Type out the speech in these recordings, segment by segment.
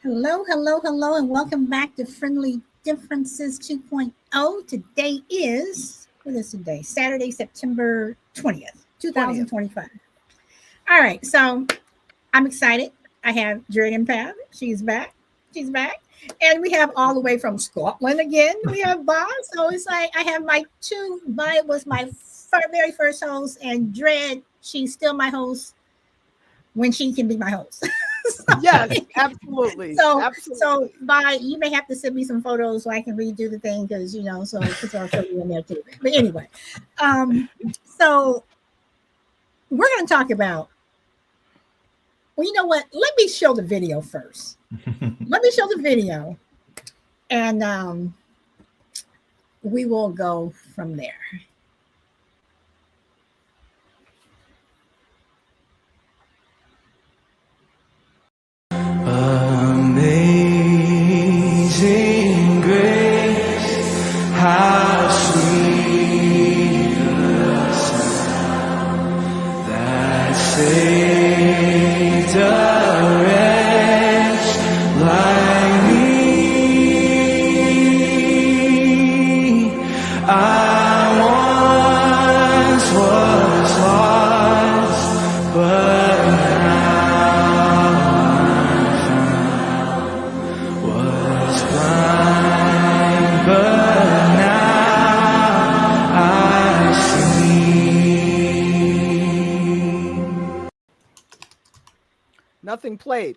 Hello, hello, hello, and welcome back to Friendly Differences 2.0. Today is, what is today? Saturday, September 20th, 20th. 2025. All right, so I'm excited. I have Jordan Pav. She's back. She's back. And we have all the way from Scotland again. We have Bob. So it's like I have my two. Bob was my very first host, and Dread, she's still my host when she can be my host. Yes, absolutely. So Absolutely. by you may have to send me some photos so I can redo the thing because so because I'll show you in there too. But anyway, um, so we're gonna talk about. Well, you know what? Let me show the video first. Let me show the video, and we will go from there. Amazing grace, how sweet the sound that saved a wretch like me. I once was lost, but was blind, but now I see. Nothing played.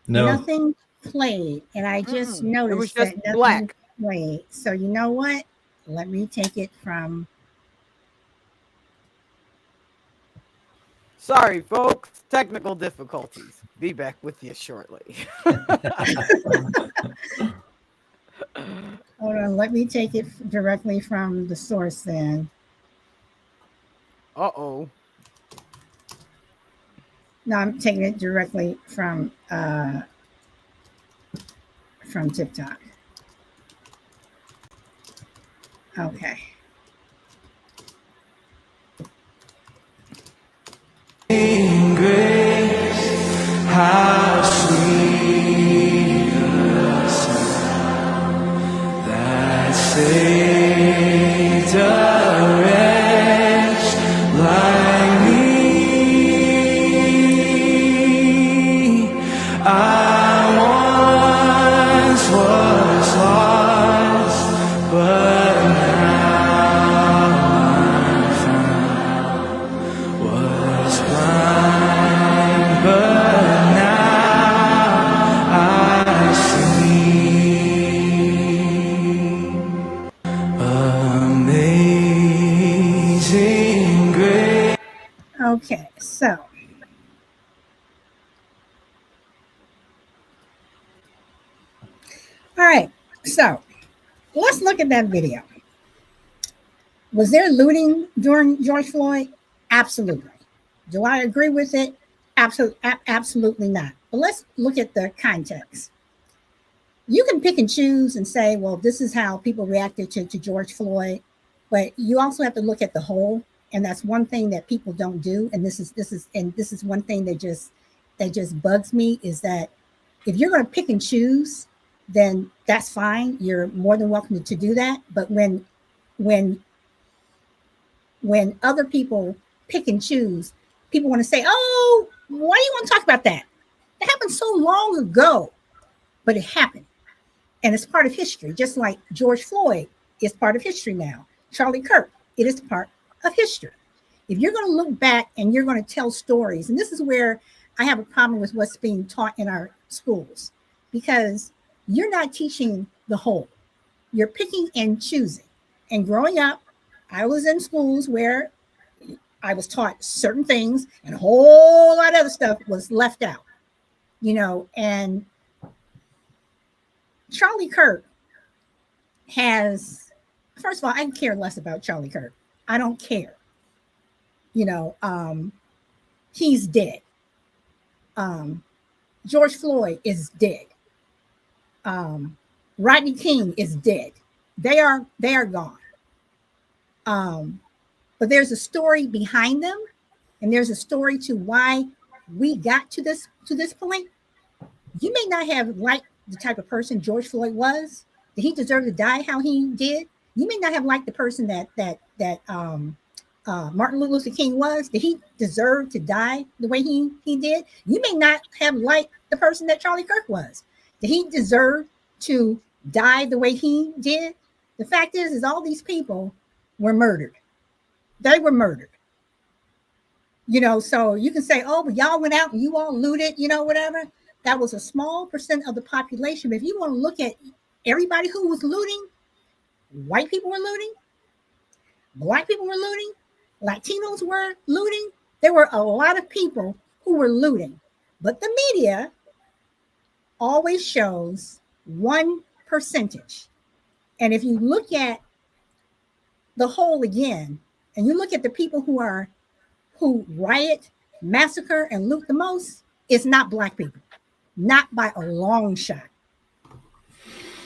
No. Nothing played, and I just It was noticed just that nothing black. played. So you know what? Let me take it from. Sorry, folks. Technical difficulties. Be back with you shortly. Hold on. Let me take it directly from the source. Then. Uh-oh. No, I'm taking it directly from TikTok. Okay. In grace, how sweet the sound that saved a wretch like me. I once was lost, but was blind, but now I see. Amazing grace. Okay. So, all right. So, let's look at that video. Was there looting during George Floyd? Absolutely. Do I agree with it? Absolutely not. But let's look at the context. You can pick and choose and say, well, this is how people reacted to George Floyd, but you also have to look at the whole. And that's one thing that people don't do. And this is one thing that just bugs me is that if you're going to pick and choose, then that's fine. You're more than welcome to do that. But when when other people pick and choose, people want to say, "Oh, why do you want to talk about that? That happened so long ago." But it happened, and it's part of history. Just like George Floyd is part of history now. Charlie Kirk, it is part of history. If you're going to look back and you're going to tell stories, and this is where I have a problem with what's being taught in our schools, because you're not teaching the whole. You're picking and choosing. And growing up, I was in schools where I was taught certain things and a whole lot of other stuff was left out, and Charlie Kirk has, first of all, I care less about Charlie Kirk. I don't care. You know, um, he's dead. Um, George Floyd is dead. Um, Rodney King is dead. They are gone. Um, but there's a story behind them, and there's a story to why we got to this point. You may not have liked the type of person George Floyd was. Did he deserve to die how he did? You may not have liked the person that Martin Luther King was. Did he deserve to die the way he did? You may not have liked the person that Charlie Kirk was. Did he deserve to die the way he did? The fact is all these people were murdered. They were murdered. So you can say, oh, but y'all went out and you all looted, whatever. That was a small percent of the population. But if you want to look at everybody who was looting, white people were looting, black people were looting, Latinos were looting. There were a lot of people who were looting. But the media always shows one percentage. And if you look at the whole again, and you look at the people who riot, massacre, and loot the most, it's not black people, not by a long shot.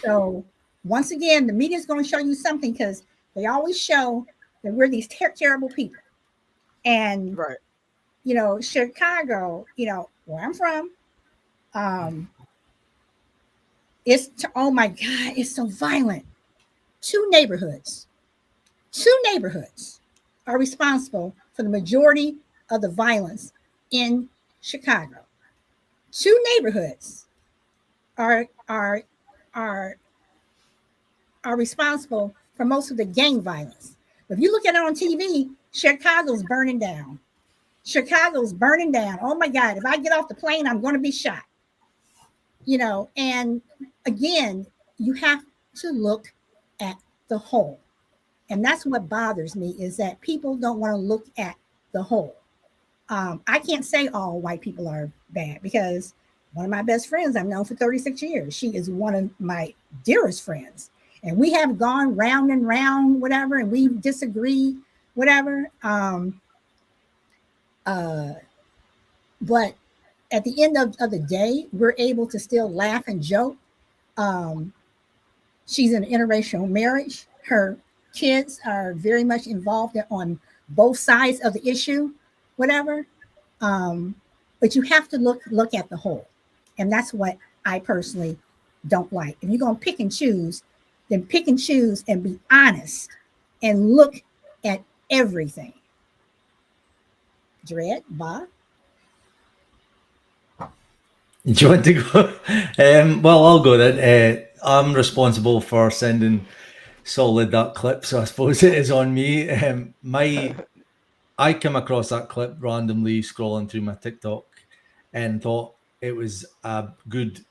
So once again, the media is going to show you something because they always show that we're these terrible people. And, Right. Chicago, where I'm from, oh my God, it's so violent. Two neighborhoods are responsible for the majority of the violence in Chicago. Two neighborhoods are responsible for most of the gang violence. If you look at it on TV, Chicago's burning down. Oh my God, if I get off the plane, I'm going to be shot. And again, you have to look at the whole. And that's what bothers me is that people don't want to look at the whole. I can't say all white people are bad because one of my best friends I've known for 36 years, she is one of my dearest friends. And we have gone round and round, whatever, and we disagree, whatever. But at the end of the day, we're able to still laugh and joke. She's in an interracial marriage. Her kids are very much involved on both sides of the issue, whatever. But you have to look at the whole. And that's what I personally don't like. If you're going to pick and choose, then pick and choose and be honest and look at everything. Dread, Bob? Do you want to go? Well, I'll go then. I'm responsible for sending Solid that clip, so I suppose it is on me. I came across that clip randomly scrolling through my TikTok and thought it was a good.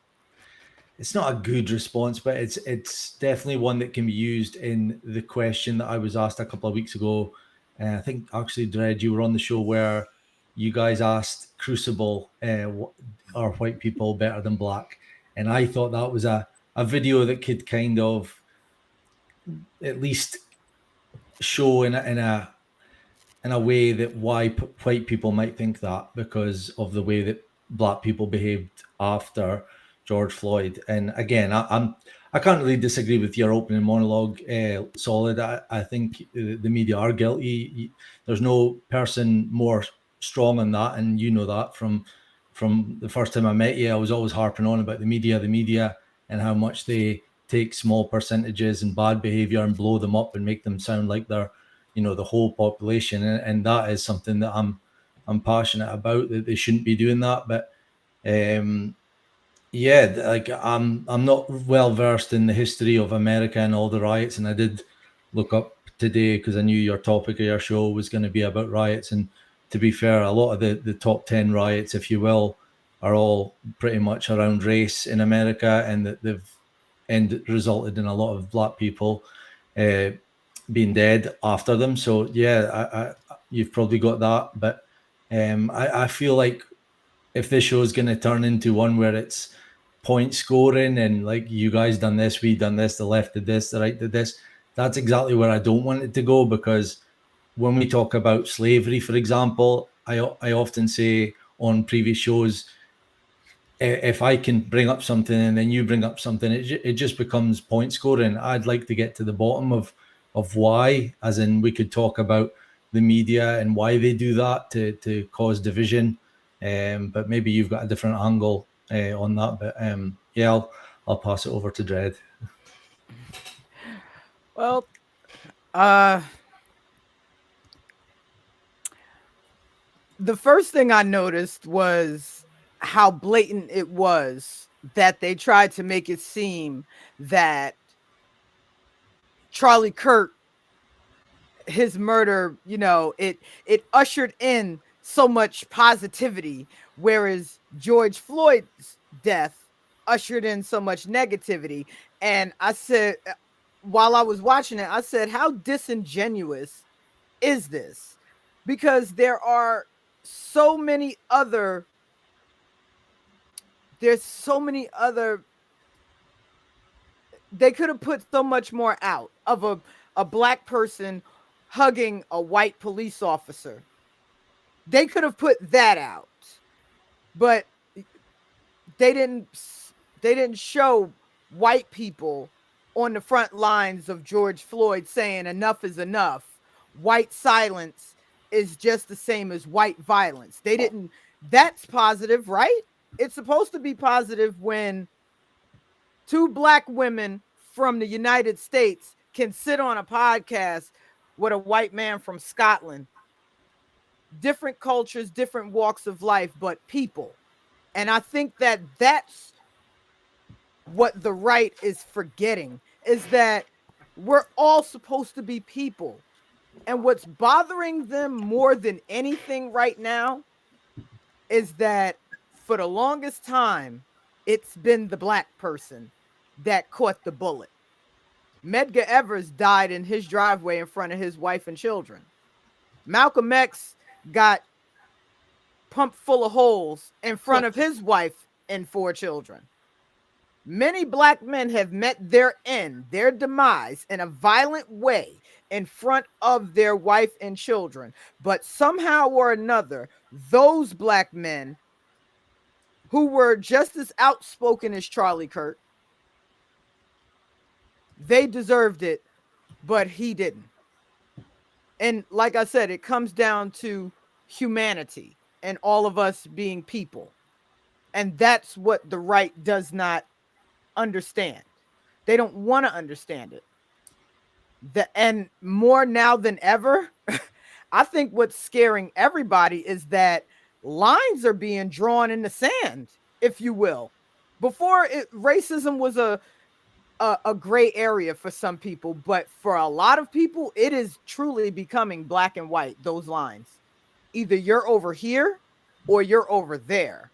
It's not a good response, but it's definitely one that can be used in the question that I was asked a couple of weeks ago. I think actually, Dred, you were on the show where you guys asked Crucible, are white people better than black? And I thought that was a video that could kind of at least show in a way that why white people might think that because of the way that black people behaved after George Floyd. And again, I can't really disagree with your opening monologue, Solid. I think the media are guilty. There's no person more strong on that, and you know that from the first time I met you. I was always harping on about the media, and how much they take small percentages and bad behavior and blow them up and make them sound like they're, the whole population. And that is something that I'm passionate about, that they shouldn't be doing that. But yeah, like I'm not well versed in the history of America and all the riots, and I did look up today because I knew your topic of your show was going to be about riots. And to be fair, a lot of the top 10 riots, if you will, are all pretty much around race in America, and that they've resulted in a lot of black people being dead after them. So yeah, you've probably got that, but I feel like if this show is going to turn into one where it's point scoring and like you guys done this, we done this, the left did this, the right did this, that's exactly where I don't want it to go. Because when we talk about slavery, for example, I often say on previous shows, if I can bring up something and then you bring up something, it just becomes point scoring. I'd like to get to the bottom of why, as in we could talk about the media and why they do that to cause division. But maybe you've got a different angle on that. But yeah, I'll pass it over to Dread. Well, the first thing I noticed was how blatant it was that they tried to make it seem that Charlie Kirk, his murder, it ushered in so much positivity, whereas George Floyd's death ushered in so much negativity. And I said, while I was watching it, I said, how disingenuous is this? Because so many other there's so many other they could have put so much more out of a black person hugging a white police officer. They could have put that out, but they didn't they didn't show white people on the front lines of George Floyd saying enough is enough. White silence is just the same as white violence. They didn't. That's positive, right? It's supposed to be positive when two black women from the United States can sit on a podcast with a white man from Scotland. Different cultures, different walks of life, but people. And I think that that's what the right is forgetting, is that we're all supposed to be people. And what's bothering them more than anything right now is that for the longest time, it's been the black person that caught the bullet. Medgar Evers died in his driveway in front of his wife and children. Malcolm X got pumped full of holes in front of his wife and 4 children. Many black men have met their end, their demise, in a violent way in front of their wife and children. But somehow or another, those black men who were just as outspoken as Charlie Kirk, they deserved it, but he didn't. And like I said, it comes down to humanity and all of us being people. And that's what the right does not understand. They don't want to understand it. And more now than ever, I think what's scaring everybody is that lines are being drawn in the sand, if you will. Before, racism was a gray area for some people, but for a lot of people, it is truly becoming black and white, those lines. Either you're over here or you're over there.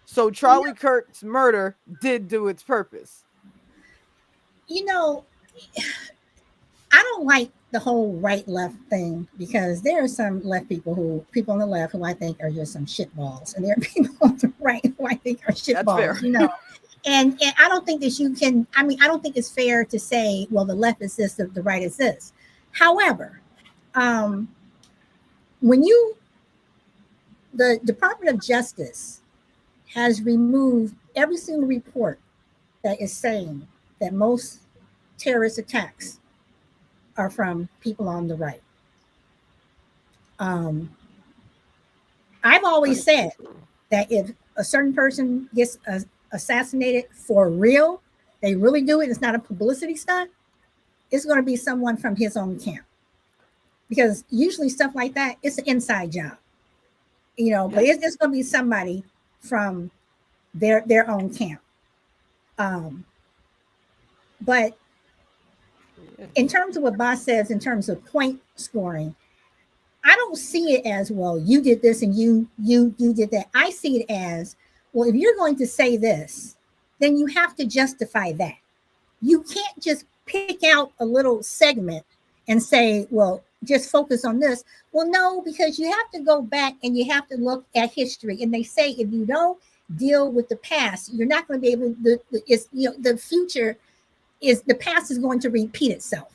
So Charlie Kirk's murder did do its purpose. You know, I don't like the whole right left thing, because there are some people on the left who I think are just some shitballs, and there are people on the right who I think are shitballs. And I don't think that you can. I mean, I don't think it's fair to say, well, the left is this, the right is this. However, when the Department of Justice has removed every single report that is saying that most terrorist attacks are from people on the right. I've always said that if a certain person gets assassinated for real, they really do it, it's not a publicity stunt, it's going to be someone from his own camp. Because usually stuff like that, it's an inside job. But it's going to be somebody from their own camp. But in terms of what Boss says, in terms of point scoring, I don't see it as, well, you did this and you did that. I see it as, well, if you're going to say this, then you have to justify that. You can't just pick out a little segment and say, well, just focus on this. Well, no, because you have to go back and you have to look at history. And they say, if you don't deal with the past, you're not going to be able to, the future is, the past is going to repeat itself.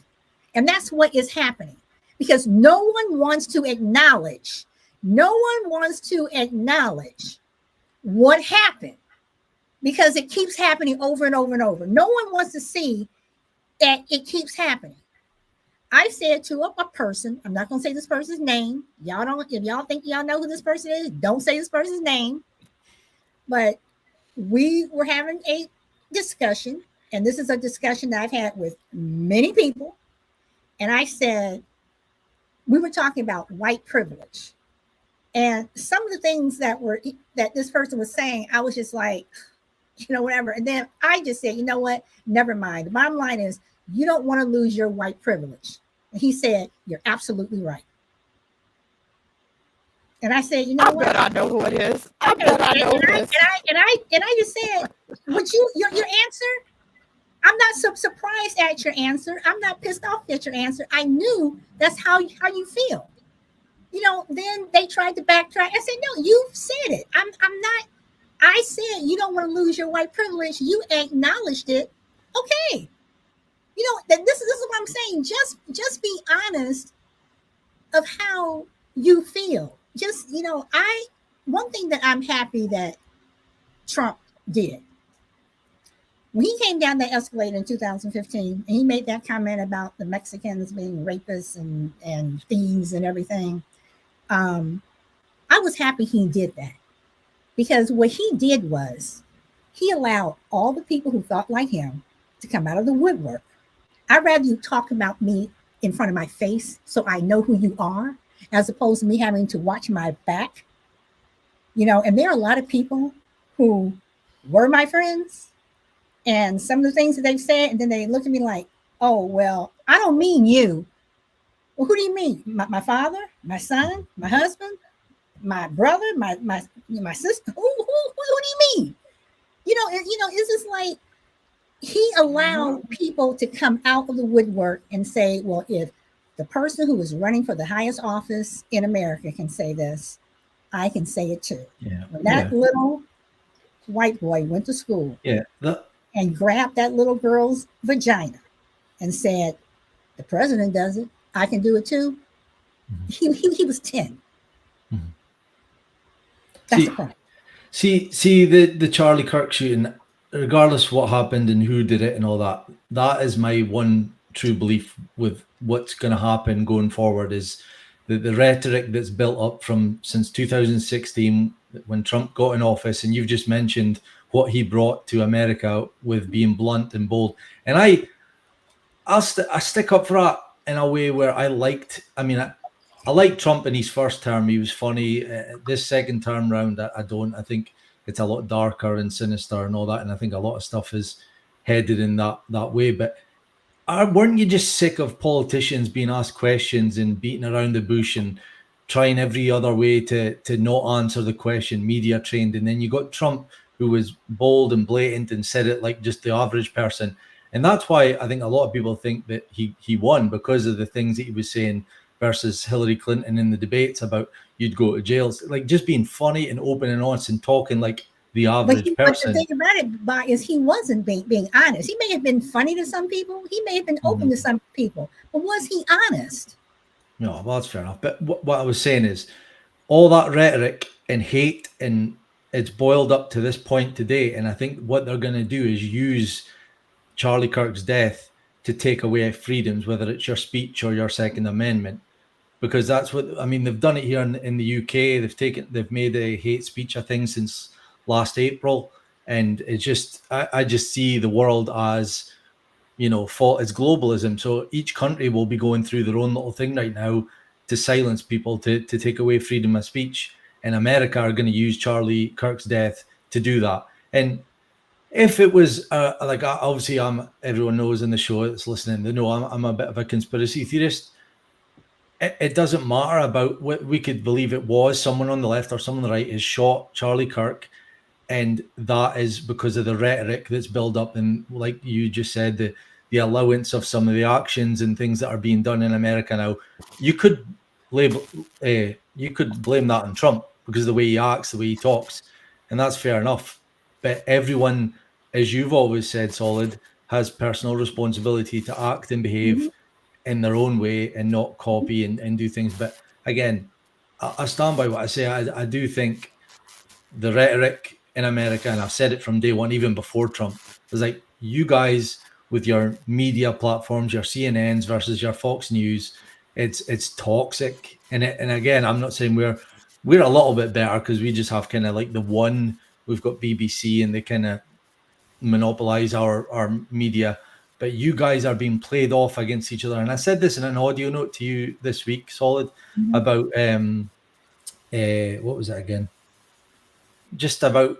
And that's what is happening, because no one wants to acknowledge what happened, because it keeps happening over and over and over. No one wants to see that it keeps happening. I said to a person, I'm not going to say this person's name. If y'all think y'all know who this person is, don't say this person's name. But we were having a discussion, and this is a discussion that I've had with many people. And I said, we were talking about white privilege. And some of the things that this person was saying, I was just like, whatever. And then I just said, you know what? Never mind. The bottom line is you don't want to lose your white privilege. And he said, you're absolutely right. And I said, you know what? bet I know who it is. I bet I know who it is. And I just said, would your answer? I'm not so surprised at your answer. I'm not pissed off at your answer. I knew that's how you feel. Then they tried to backtrack. I said, no, you've said it. I'm not. I said you don't want to lose your white privilege. You acknowledged it. Okay. This is what I'm saying. Just be honest of how you feel. Just, one thing that I'm happy that Trump did. When he came down that escalator in 2015, and he made that comment about the Mexicans being rapists and thieves and everything, I was happy he did that. Because what he did was he allowed all the people who thought like him to come out of the woodwork. I'd rather you talk about me in front of my face so I know who you are, as opposed to me having to watch my back. And there are a lot of people who were my friends, and some of the things that they've said, and then they look at me like, oh, well, I don't mean you. Well, who do you mean? My father, my son, my husband, my brother, my sister? Who do you mean? It's just like he allowed people to come out of the woodwork and say, well, if the person who is running for the highest office in America can say this, I can say it too. Yeah. When that little white boy went to school and grabbed that little girl's vagina and said, the president does it, I can do it too. Mm-hmm. He was 10. Mm-hmm. That's the point. See the Charlie Kirk shooting, regardless of what happened and who did it and all that, that is my one true belief with what's going to happen going forward is the rhetoric that's built up from since 2016 when Trump got in office, and you've just mentioned what he brought to America with being blunt and bold. And I stick up for that in a way where I liked Trump in his first term. He was funny. This second term round, I don't. I think it's a lot darker and sinister and all that. And I think a lot of stuff is headed in that way. But weren't you just sick of politicians being asked questions and beating around the bush and trying every other way to not answer the question, media trained? And then you got Trump, who was bold and blatant and said it like just the average person. And that's why I think a lot of people think that he won, because of the things that he was saying versus Hillary Clinton in the debates about you'd go to jail. Like just being funny and open and honest and talking like the average person. But the thing about it, is he wasn't being honest. He may have been funny to some people. He may have been open to some people. But was he honest? No, well, that's fair enough. But what I was saying is all that rhetoric and hate, and it's boiled up to this point today. And I think what they're going to do is use Charlie Kirk's death to take away freedoms, whether it's your speech or your Second Amendment, because that's what, I mean, they've done it here in the UK. They've made a hate speech, I think, since last April. And it's just, I just see the world as, it's globalism. So each country will be going through their own little thing right now to silence people, to take away freedom of speech. And America are going to use Charlie Kirk's death to do that. And if it was obviously everyone knows in the show that's listening, they know I'm a bit of a conspiracy theorist. It doesn't matter about what we could believe it was. Someone on the left or someone on the right has shot Charlie Kirk. And that is because of the rhetoric that's built up. And like you just said, the allowance of some of the actions and things that are being done in America now. You could blame that on Trump because of the way he acts, the way he talks. And that's fair enough. But everyone, as you've always said, Solid, has personal responsibility to act and behave in their own way and not copy and do things. But again, I stand by what I say. I do think the rhetoric in America, and I've said it from day one, even before Trump, is like, you guys with your media platforms, your CNNs versus your Fox News, it's toxic. And again, I'm not saying we're a little bit better because we just have kind of like the one we've got BBC, and they kind of monopolize our media. But you guys are being played off against each other. And I said this in an audio note to you this week, Solid, about what was it again? Just about.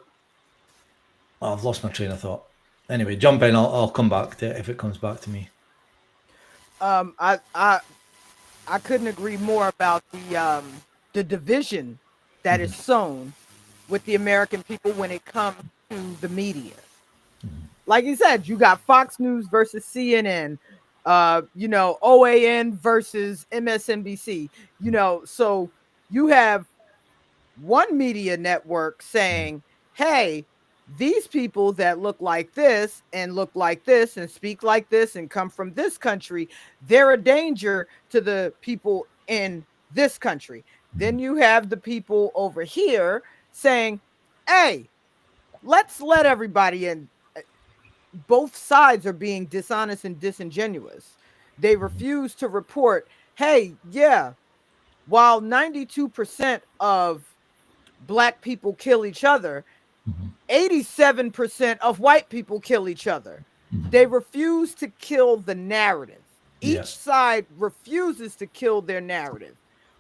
Oh, I've lost my train of thought. Anyway, jump in. I'll come back to it if it comes back to me. I couldn't agree more about the division that is sown with the American people when it comes to the media. Like you said, you got Fox News versus CNN, OAN versus MSNBC, so you have one media network saying, hey, these people that look like this and look like this and speak like this and come from this country, they're a danger to the people in this country. Then you have the people over here saying, hey, let's let everybody in. Both sides are being dishonest and disingenuous. They refuse to report, hey, yeah, while 92% of Black people kill each other, 87% of white people kill each other. They refuse to kill the narrative. Each side refuses to kill their narrative.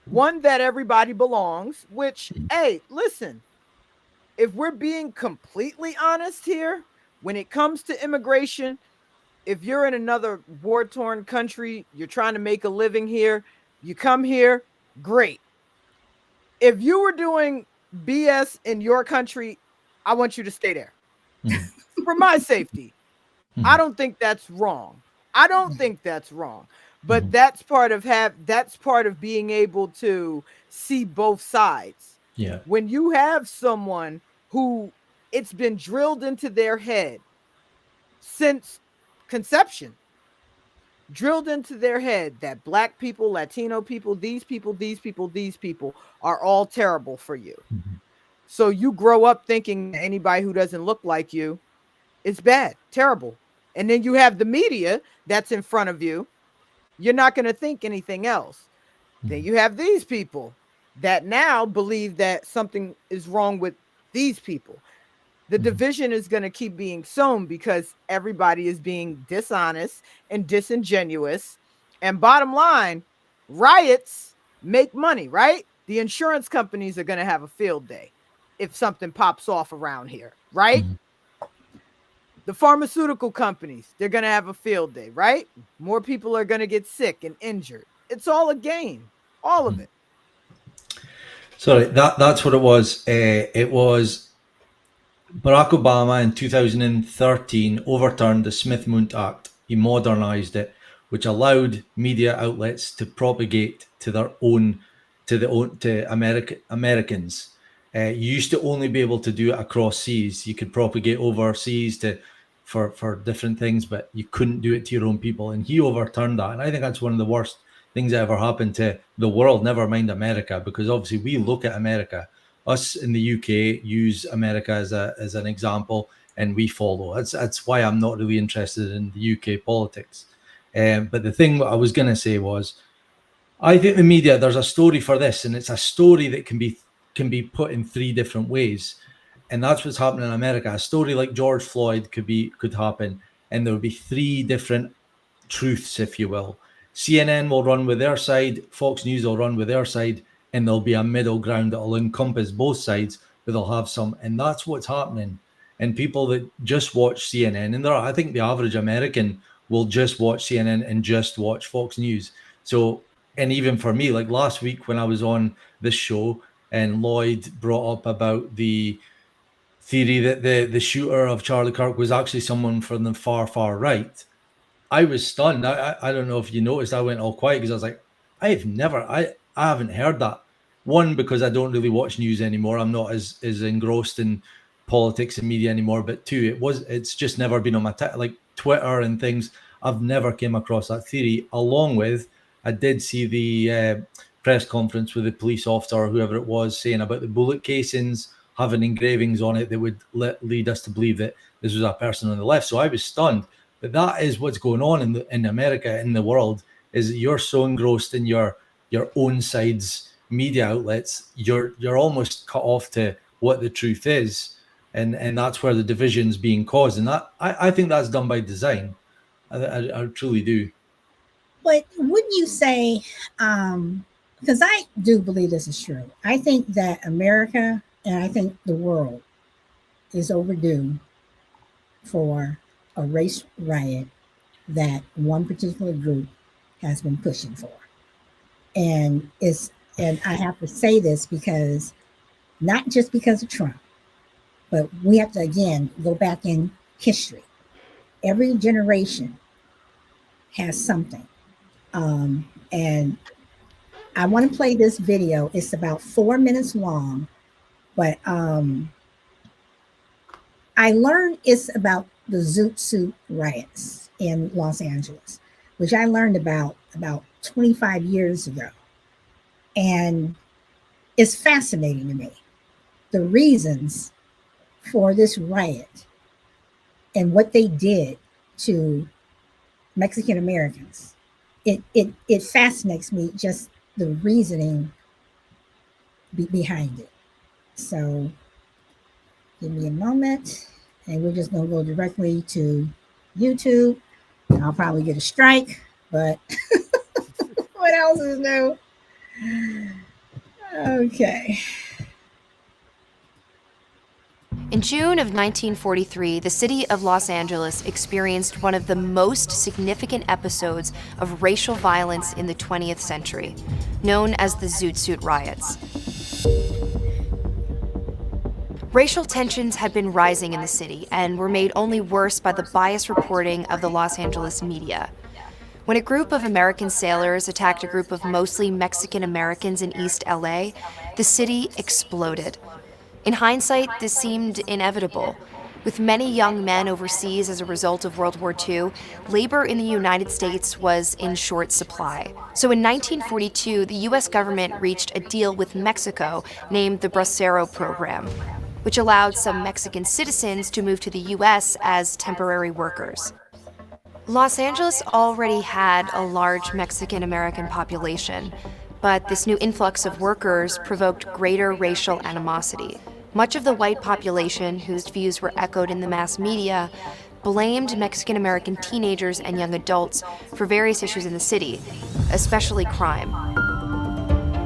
One that everybody belongs, which, hey, listen, if we're being completely honest here, when it comes to immigration, if you're in another war-torn country, you're trying to make a living here, you come here, great. If you were doing BS in your country, I want you to stay there for my safety. I don't think that's wrong. But that's part of being able to see both sides. Yeah. When you have someone who it's been drilled into their head since conception, drilled into their head that Black people, Latino people, these people are all terrible for you. So you grow up thinking anybody who doesn't look like you is bad, terrible. And then you have the media that's in front of you. You're not going to think anything else. Then you have these people that now believe that something is wrong with these people. The division is going to keep being sown because everybody is being dishonest and disingenuous. And bottom line, riots make money, right? The insurance companies are going to have a field day if something pops off around here, right? The pharmaceutical companies, they're going to have a field day, right? More people are going to get sick and injured. It's all a game, all of it. Sorry, that's what it was. It was Barack Obama in 2013 overturned the Smith-Mundt Act. He modernized it, which allowed media outlets to propagate to Americans. You used to only be able to do it across seas. You could propagate overseas for different things, but you couldn't do it to your own people. And he overturned that. And I think that's one of the worst things that ever happened to the world, never mind America, because obviously we look at America. Us in the UK use America as an example, and we follow. That's why I'm not really interested in the UK politics. But the thing I was going to say was, I think the media, there's a story for this, and it's a story that can be put in three different ways, and that's what's happening in America. A story like George Floyd could happen, and there would be three different truths, if you will. CNN will run with their side, Fox News will run with their side, and there'll be a middle ground that will encompass both sides, but they'll have some, and that's what's happening. And people that just watch CNN, and I think the average American will just watch CNN and just watch Fox News. So, and even for me, like last week when I was on this show and Lloyd brought up about the theory that the shooter of Charlie Kirk was actually someone from the far right, I was stunned. I don't know if you noticed, I went all quiet because I was like, I haven't heard that. One, because I don't really watch news anymore. I'm not as engrossed in politics and media anymore. But two, it's just never been on my like Twitter and things. I've never came across that theory. Along with, I did see the press conference with the police officer or whoever it was saying about the bullet casings having engravings on it that would lead us to believe that this was a person on the left. So I was stunned. But that is what's going on in America, in the world, is that you're so engrossed in your own side's media outlets, you're almost cut off to what the truth is. and that's where the division's being caused. And that I think that's done by design. I truly do. But wouldn't you say, because I do believe this is true, I think that America and I think the world is overdue for a race riot that one particular group has been pushing for. And I have to say this because not just because of Trump, but we have to again go back in history. Every generation has something. And I want to play this video. It's about 4 minutes long, but I learned it's about the Zoot Suit riots in Los Angeles, which I learned about 25 years ago. And it's fascinating to me, the reasons for this riot and what they did to Mexican Americans. It fascinates me, just the reasoning behind it. So give me a moment, and we're just going to go directly to YouTube. I'll probably get a strike, but what else is new? Okay. In June of 1943, the city of Los Angeles experienced one of the most significant episodes of racial violence in the 20th century, known as the Zoot Suit Riots. Racial tensions had been rising in the city and were made only worse by the biased reporting of the Los Angeles media. When a group of American sailors attacked a group of mostly Mexican Americans in East LA, the city exploded. In hindsight, this seemed inevitable. With many young men overseas as a result of World War II, labor in the United States was in short supply. So in 1942, the U.S. government reached a deal with Mexico named the Bracero Program, which allowed some Mexican citizens to move to the U.S. as temporary workers. Los Angeles already had a large Mexican-American population, but this new influx of workers provoked greater racial animosity. Much of the white population, whose views were echoed in the mass media, blamed Mexican-American teenagers and young adults for various issues in the city, especially crime.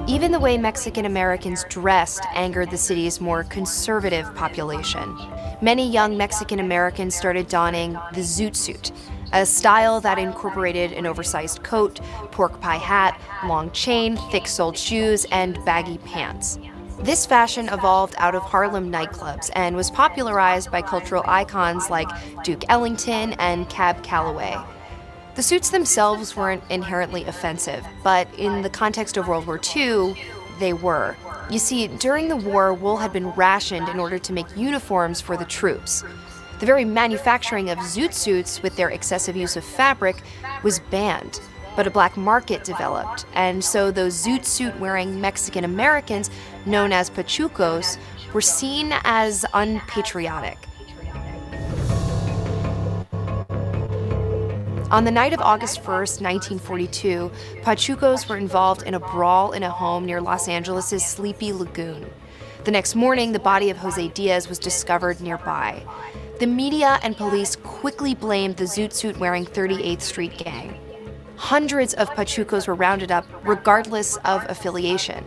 Even the way Mexican Americans dressed angered the city's more conservative population. Many young Mexican Americans started donning the Zoot Suit, a style that incorporated an oversized coat, pork pie hat, long chain, thick-soled shoes, and baggy pants. This fashion evolved out of Harlem nightclubs and was popularized by cultural icons like Duke Ellington and Cab Calloway. The suits themselves weren't inherently offensive, but in the context of World War II, they were. You see, during the war, wool had been rationed in order to make uniforms for the troops. The very manufacturing of zoot suits, with their excessive use of fabric, was banned. But a black market developed, and so those zoot suit-wearing Mexican Americans, known as pachucos, were seen as unpatriotic. On the night of August 1st, 1942, pachucos were involved in a brawl in a home near Los Angeles' Sleepy Lagoon. The next morning, the body of Jose Diaz was discovered nearby. The media and police quickly blamed the zoot suit-wearing 38th Street gang. Hundreds of pachucos were rounded up, regardless of affiliation.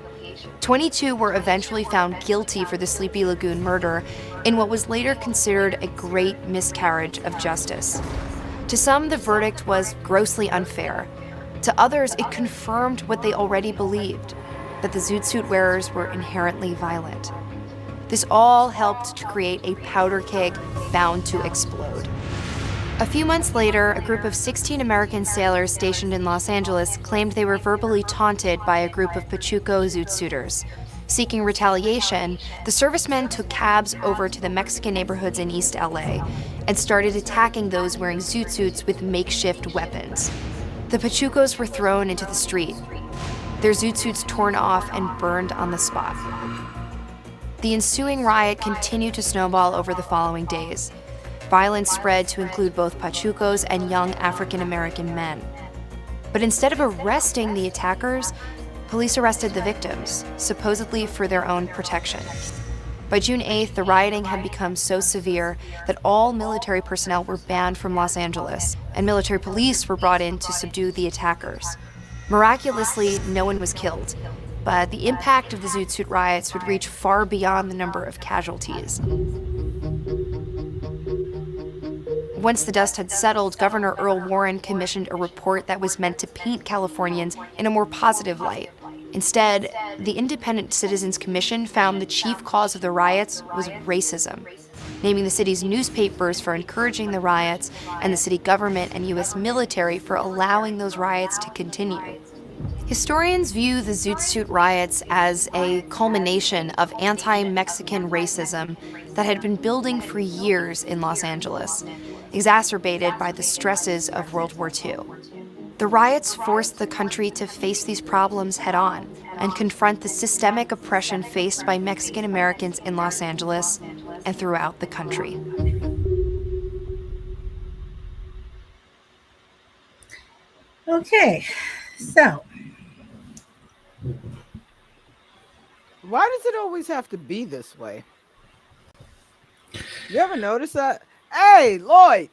22 were eventually found guilty for the Sleepy Lagoon murder in what was later considered a great miscarriage of justice. To some, the verdict was grossly unfair. To others, it confirmed what they already believed, that the zoot suit wearers were inherently violent. This all helped to create a powder keg bound to explode. A few months later, a group of 16 American sailors stationed in Los Angeles claimed they were verbally taunted by a group of Pachuco zoot suiters. Seeking retaliation, the servicemen took cabs over to the Mexican neighborhoods in East LA and started attacking those wearing zoot suits with makeshift weapons. The Pachucos were thrown into the street, their zoot suits torn off and burned on the spot. The ensuing riot continued to snowball over the following days. Violence spread to include both Pachucos and young African-American men. But instead of arresting the attackers, police arrested the victims, supposedly for their own protection. By June 8th, the rioting had become so severe that all military personnel were banned from Los Angeles, and military police were brought in to subdue the attackers. Miraculously, no one was killed, but the impact of the Zoot Suit riots would reach far beyond the number of casualties. Once the dust had settled, Governor Earl Warren commissioned a report that was meant to paint Californians in a more positive light. Instead, the Independent Citizens Commission found the chief cause of the riots was racism, naming the city's newspapers for encouraging the riots and the city government and U.S. military for allowing those riots to continue. Historians view the Zoot Suit riots as a culmination of anti-Mexican racism that had been building for years in Los Angeles, exacerbated by the stresses of World War II. The riots forced the country to face these problems head-on and confront the systemic oppression faced by Mexican Americans in Los Angeles and throughout the country. Okay, so Why does it always have to be this way? You ever notice that? Hey, Lloyd.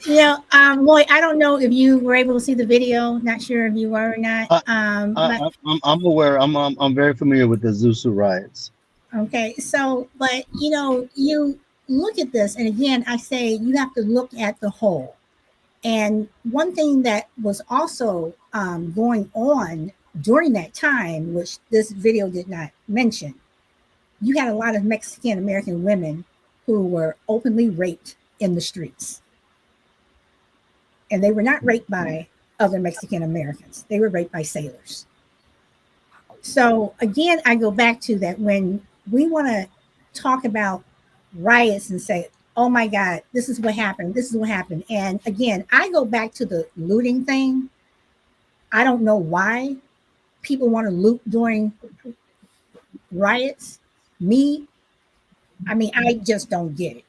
yeah, Lloyd, I don't know if you were able to see the video. Not sure if you were or not. But I'm aware. I'm very familiar with the Zoot Suit riots. okay, so but you look at this, and again, I say you have to look at the whole. And one thing that was also going on during that time, which this video did not mention, you had a lot of Mexican American women who were openly raped in the streets. And they were not raped by other Mexican Americans. They were raped by sailors. So again, I go back to that when we want to talk about riots and say, oh my God, this is what happened. This is what happened. And again, I go back to the looting thing. I don't know why people want to loot during riots. I just don't get it.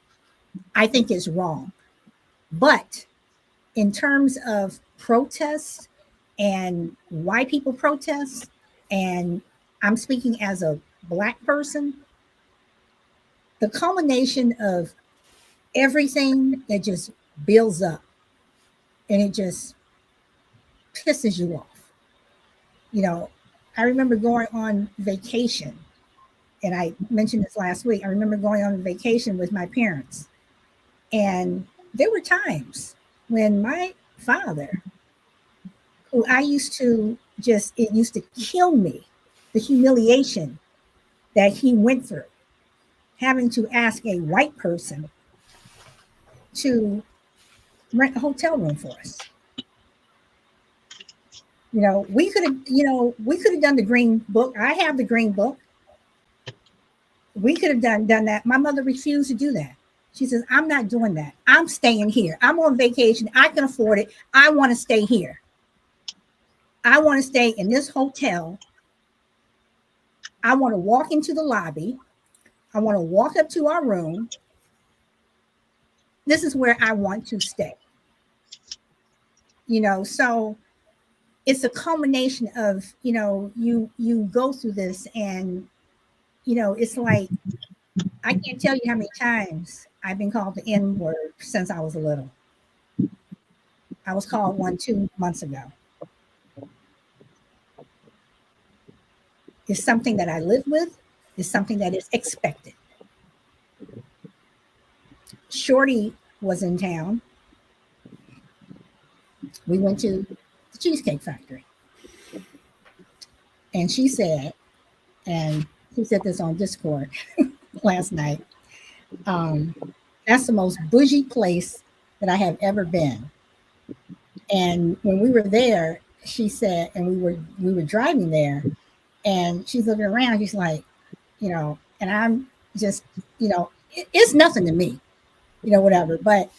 I think it's wrong. But in terms of protests and why people protest, and I'm speaking as a Black person, the culmination of everything that just builds up and it just pisses you off. I remember going on vacation, and I mentioned this last week. I remember going on vacation with my parents, and there were times when my father, who I used to it used to kill me, the humiliation that he went through, having to ask a white person to rent a hotel room for us. We could have done the green book. I have the green book. We could have done that. My mother refused to do that. She says, I'm not doing that. I'm staying here. I'm on vacation. I can afford it. I want to stay here. I want to stay in this hotel. I want to walk into the lobby. I want to walk up to our room. This is where I want to stay. So it's a culmination of, you go through this, and, it's like, I can't tell you how many times I've been called the N-word since I was little. I was called one 2 months ago. It's something that I live with. It's something that is expected. Shorty was in town. We went to the Cheesecake Factory. And she said, and he said this on Discord last night, that's the most bougie place that I have ever been. And when we were there, she said, and we were driving there, and she's looking around, she's like, and I'm just, it's nothing to me, whatever. But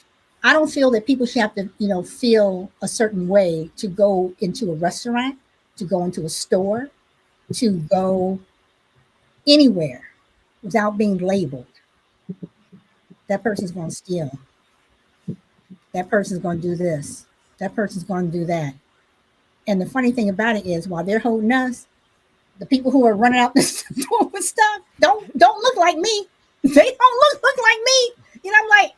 I don't feel that people should have to, feel a certain way to go into a restaurant, to go into a store, to go anywhere without being labeled. That person's going to steal. That person's going to do this. That person's going to do that. And the funny thing about it is, while they're holding us, The people who are running out this door with stuff don't look like me. They don't look like me. You know, I'm like,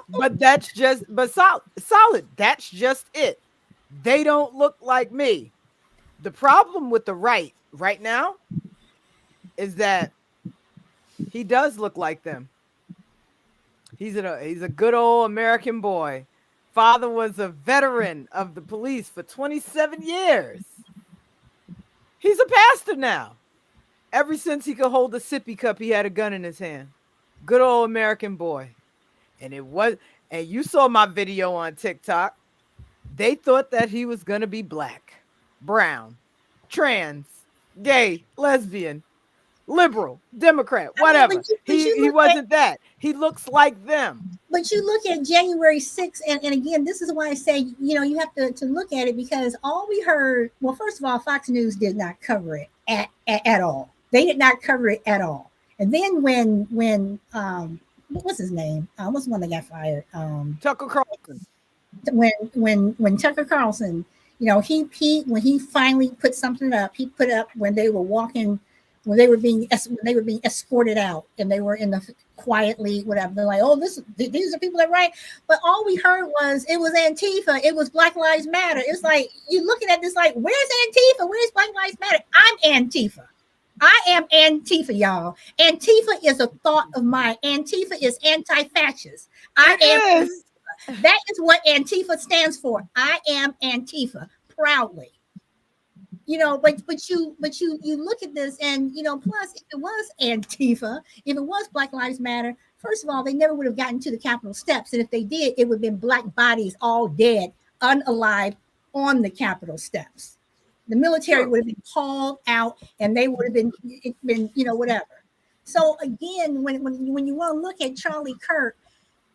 But that's just, but solid. That's just it. They don't look like me. The problem with the right now is that he does look like them. He's a good old American boy. Father was a veteran of the police for 27 years. He's a pastor now. Ever since he could hold a sippy cup, he had a gun in his hand. Good old American boy. And you saw my video on TikTok. They thought that he was going to be black, brown, trans, gay, lesbian, liberal, Democrat, whatever. but He wasn't that. He looks like them. But you look at January 6th, and again, this is why I say, you have to look at it, because all we heard, well, first of all, Fox News did not cover it at all. They did not cover it at all. And then when what's his name? What's the one that got fired? Tucker Carlson. When Tucker Carlson, he when he finally put something up, he put up when they were walking, when they were being escorted out, and they were in the quietly, whatever. They're like, oh, these are people that write. But all we heard was it was Antifa, it was Black Lives Matter. It's like you're looking at this like, where's Antifa? Where's Black Lives Matter? I'm Antifa. I am Antifa, y'all. Antifa is a thought of mine. Antifa is anti-fascist. That is what Antifa stands for. I am Antifa, proudly. But you look at this, and plus, if it was Antifa, if it was Black Lives Matter, first of all, they never would have gotten to the Capitol steps, and if they did, it would have been black bodies all dead, unalive on the Capitol steps. The military would have been called out, and they would have been whatever. So again, when you want to look at Charlie Kirk,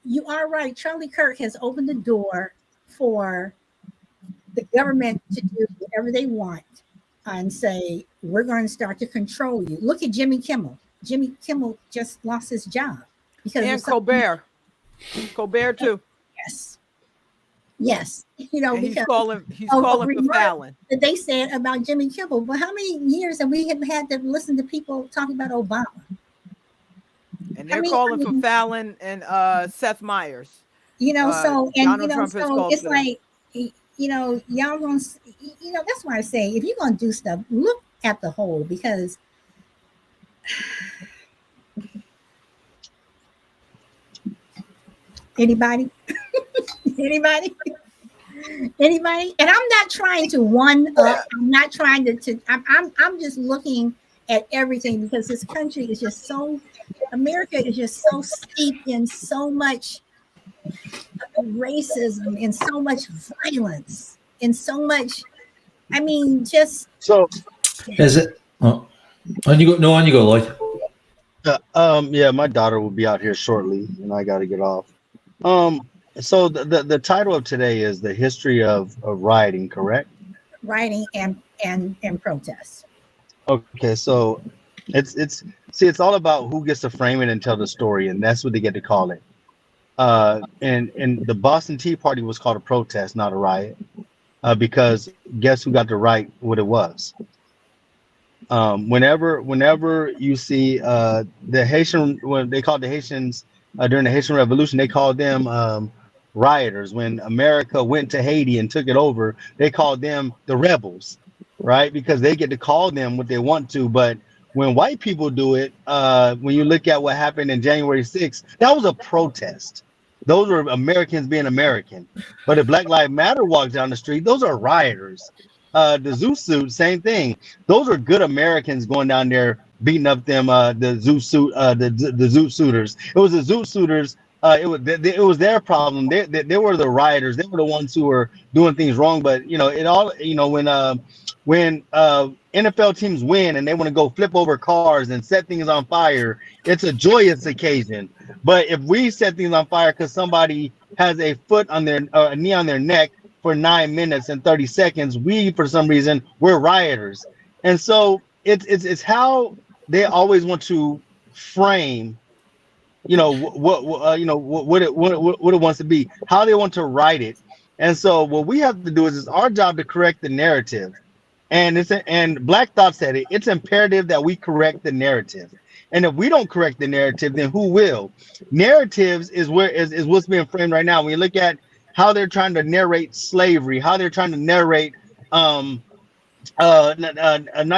you are right. Charlie Kirk has opened the door for the government to do whatever they want and say, we're going to start to control you. Look at Jimmy Kimmel. Jimmy Kimmel just lost his job and Colbert too. Yes. And he's calling for Fallon. That they said about Jimmy Kimmel. But how many years have we had to listen to people talking about Obama? And they're calling for Fallon and Seth Meyers. It's like, y'all gonna, that's why I say, if you're gonna do stuff, look at the whole, because anybody? And I'm not trying to one up. I'm not trying to I'm just looking at everything, because this country is just so, America is just so steeped in so much racism, in so much violence, in so much, just So is it? Oh, on you go, Lloyd. yeah, my daughter will be out here shortly, and I got to get off. So the title of today is the history of rioting, correct? Rioting and protests. Okay, so it's all about who gets to frame it and tell the story, and that's what they get to call it. And the Boston Tea Party was called a protest, not a riot, because guess who got to write what it was? Whenever you see the Haitian, when they called the Haitians during the Haitian Revolution, they called them rioters. When America went to Haiti and took it over, they called them the rebels, right? Because they get to call them what they want to. But when white people do it, when you look at what happened in January 6th, that was a protest. Those were Americans being American. But if Black Lives Matter walks down the street, those are rioters. The Zoot Suit, same thing. Those are good Americans going down there beating up them the Zoot Suiters. It was the Zoot Suiters. It was their problem. They were the rioters. They were the ones who were doing things wrong. But it all when NFL teams win and they want to go flip over cars and set things on fire, it's a joyous occasion. But if we set things on fire because somebody has a foot on their a knee on their neck for 9 minutes and 30 seconds, for some reason we're rioters. And so it's how they always want to frame what it wants to be, how they want to write it. And so what we have to do is it's our job to correct the narrative and Black Thought said it. It's imperative that we correct the narrative. And if we don't correct the narrative, then who will? Narratives is what's being framed right now. When you look at how they're trying to narrate slavery, how they're trying to narrate not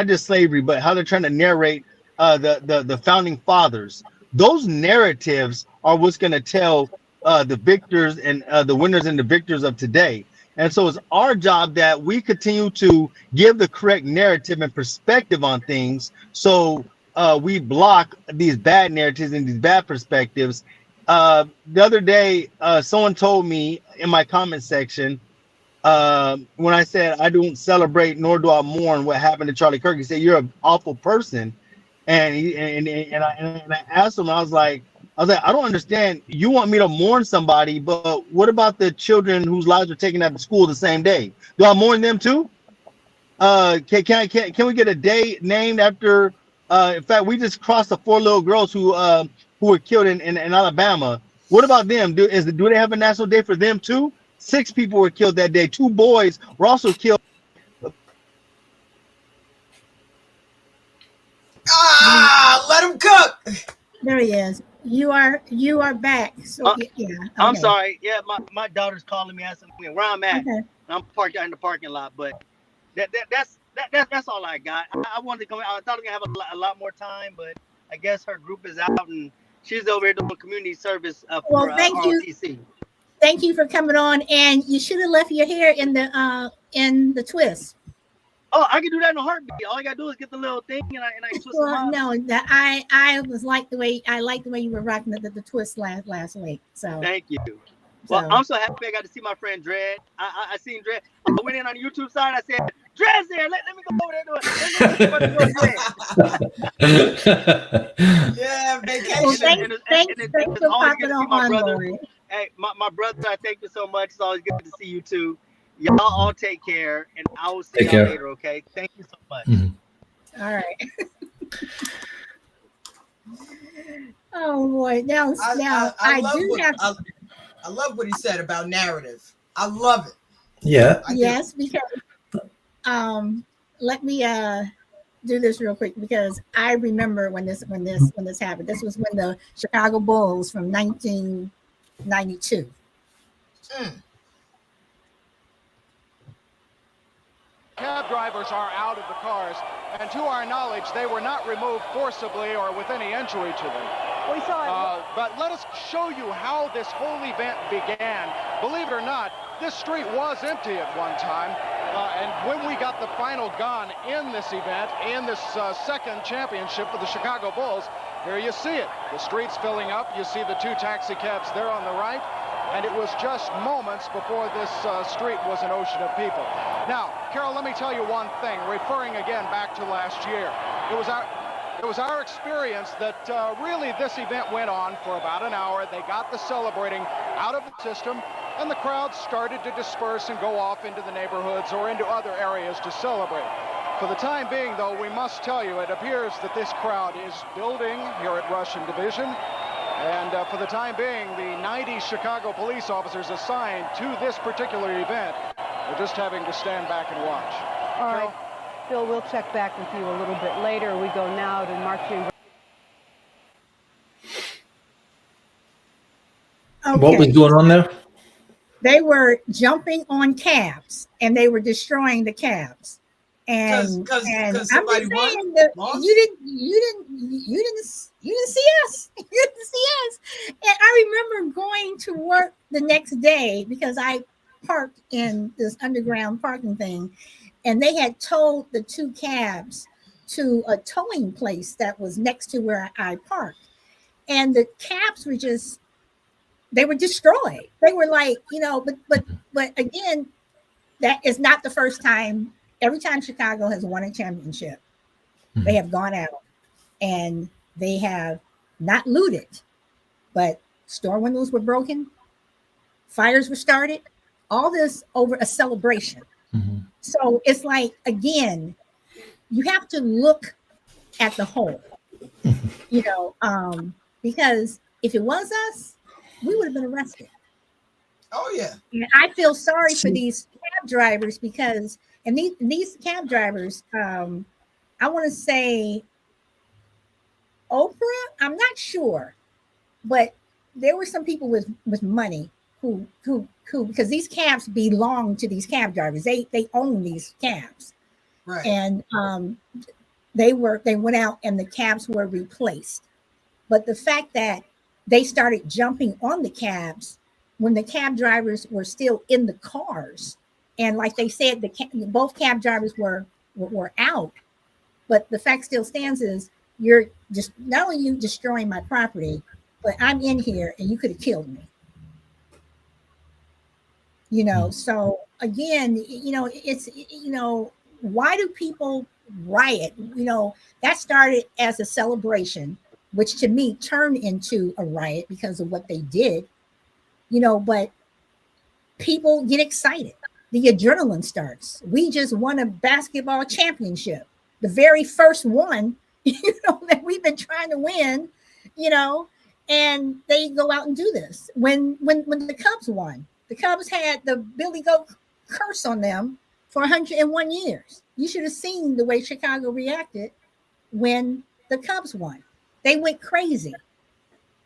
just slavery, but how they're trying to narrate the founding fathers. Those narratives are what's going to tell the victors and the winners and the victors of today. And so it's our job that we continue to give the correct narrative and perspective on things. So we block these bad narratives and these bad perspectives. The other day, someone told me in my comment section, when I said I don't celebrate nor do I mourn what happened to Charlie Kirk, he said, "You're an awful person." And I asked him, I was like, I don't understand. You want me to mourn somebody, but what about the children whose lives were taken out of school the same day? Do I mourn them too? Can we get a day named after? In fact, we just crossed the 4 little girls who were killed in Alabama. What about them? Do they have a national day for them too? 6 people were killed that day. 2 boys were also killed. Let him cook. There he is. You are back. So yeah. Okay. I'm sorry. Yeah, my daughter's calling me asking me where I'm at. Okay. I'm parked out in the parking lot, but that's all I got. I wanted to come. I thought we were gonna have a lot more time, but I guess her group is out and she's over here doing community service for thank you. ROTC. Thank you for coming on. And you should have left your hair in the twist. Oh, I can do that in a heartbeat. All I gotta do is get the little thing and I twist them out. No, I like the way you were rocking the twist last week. So thank you. Well, I'm so happy I got to see my friend Dred. I seen Dred. I went in on the YouTube side. I said, "Dred's there. Let me go over there to it." Yeah, vacation. Well, thanks for popping on, Lori. Hey, my brother, I thank you so much. It's always good to see you too. Y'all all take care, and I will see y'all later. Okay, thank you so much. Mm-hmm. All right. Oh boy! Now I love what he said about narrative. I love it. Yeah. Yes, because let me do this real quick because I remember when this happened. This was when the Chicago Bulls from 1992. Cab drivers are out of the cars, and to our knowledge, they were not removed forcibly or with any injury to them. We saw it. But let us show you how this whole event began. Believe it or not, this street was empty at one time, and when we got the final gun in this event, in this second championship for the Chicago Bulls, here you see it. The street's filling up. You see the 2 taxi cabs there on the right. And it was just moments before this street was an ocean of people. Now, Carol, let me tell you one thing, referring again back to last year. It was our experience that really this event went on for about an hour. They got the celebrating out of the system, and the crowd started to disperse and go off into the neighborhoods or into other areas to celebrate. For the time being, though, we must tell you, it appears that this crowd is building here at Russian Division. And for the time being, the 90 Chicago police officers assigned to this particular event are just having to stand back and watch. All right, Phil, we'll check back with you a little bit later. We go now to marching. Okay. What was going on there? They were jumping on cabs and they were destroying the cabs. And I'm just saying that you didn't see us. You didn't see us. And I remember going to work the next day because I parked in this underground parking thing, and they had towed the 2 cabs to a towing place that was next to where I parked. And the cabs were they were destroyed. They were like, but again, that is not the first time. Every time Chicago has won a championship, they have gone out and they have not looted, but store windows were broken, fires were started, all this over a celebration. Mm-hmm. So it's like, again, you have to look at the whole, because if it was us, we would have been arrested. Oh, yeah. And I feel sorry for these cab drivers because And these cab drivers, I want to say Oprah. I'm not sure, but there were some people with money who because these cabs belong to these cab drivers. They own these cabs, Right. and they went out and the cabs were replaced. But the fact that they started jumping on the cabs when the cab drivers were still in the cars, and like they said, both cab drivers were out. But the fact still stands is you're just not only you destroying my property, but I'm in here and you could have killed me. So again, it's why do people riot? That started as a celebration, which to me turned into a riot because of what they did. But people get excited. The adrenaline starts. We just won a basketball championship, the very first one, that we've been trying to win, and they go out and do this. When the Cubs won, the Cubs had the Billy Goat curse on them for 101 years. You should have seen the way Chicago reacted when the Cubs won. They went crazy.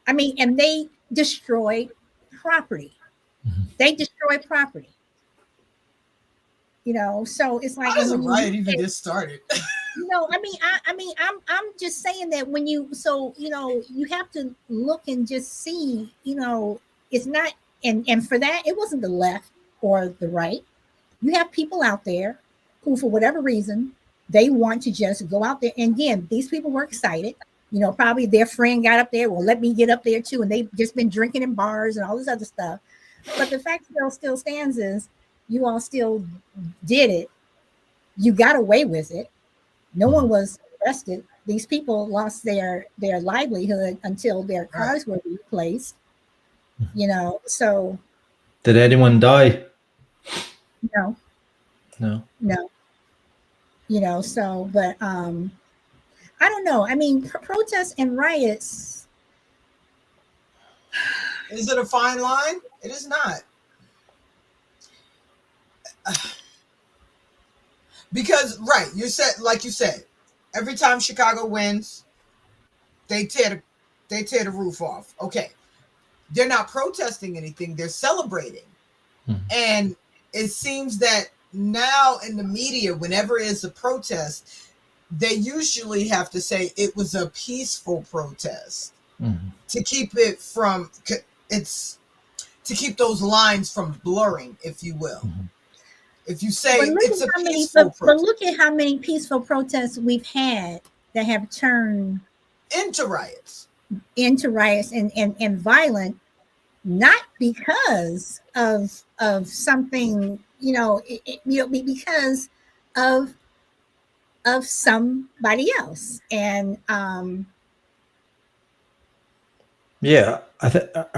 I mean, and they destroyed property. They destroyed property. So it's like, How does a riot even get started? I'm just saying that when you have to look and just see, it's not, and for that, it wasn't the left or the right. You have people out there who, for whatever reason, they want to just go out there. And again, these people were excited. Probably their friend got up there. Well, let me get up there too. And they've just been drinking in bars and all this other stuff. But the fact still stands is you all still did it. You got away with it. No one was arrested. These people lost their livelihood until their cars were replaced. So Did anyone die? no. So but I don't know. I mean, protests and riots. Is it a fine line? It is not. Because you said, like you said, every time Chicago wins, they tear the roof off. Okay, they're not protesting anything; they're celebrating. And it seems that now in the media, whenever it's a protest, they usually have to say it was a peaceful protest to keep it from to keep those lines from blurring, if you will. If you say it's a peaceful protest. But look at how many peaceful protests we've had that have turned into riots and violent, not because of something, because of somebody else. And are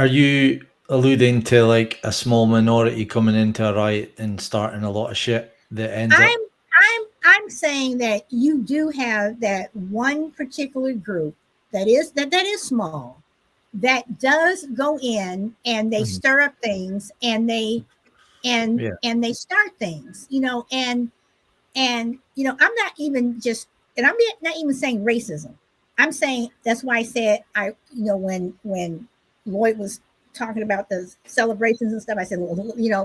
you alluding to like a small minority coming into a riot and starting a lot of shit that ends up? I'm saying that you do have that one particular group that is small, that does go in and they stir up things and they start things, and I'm not even saying racism. I'm saying that's why I said when Lloyd was talking about the celebrations and stuff, I said,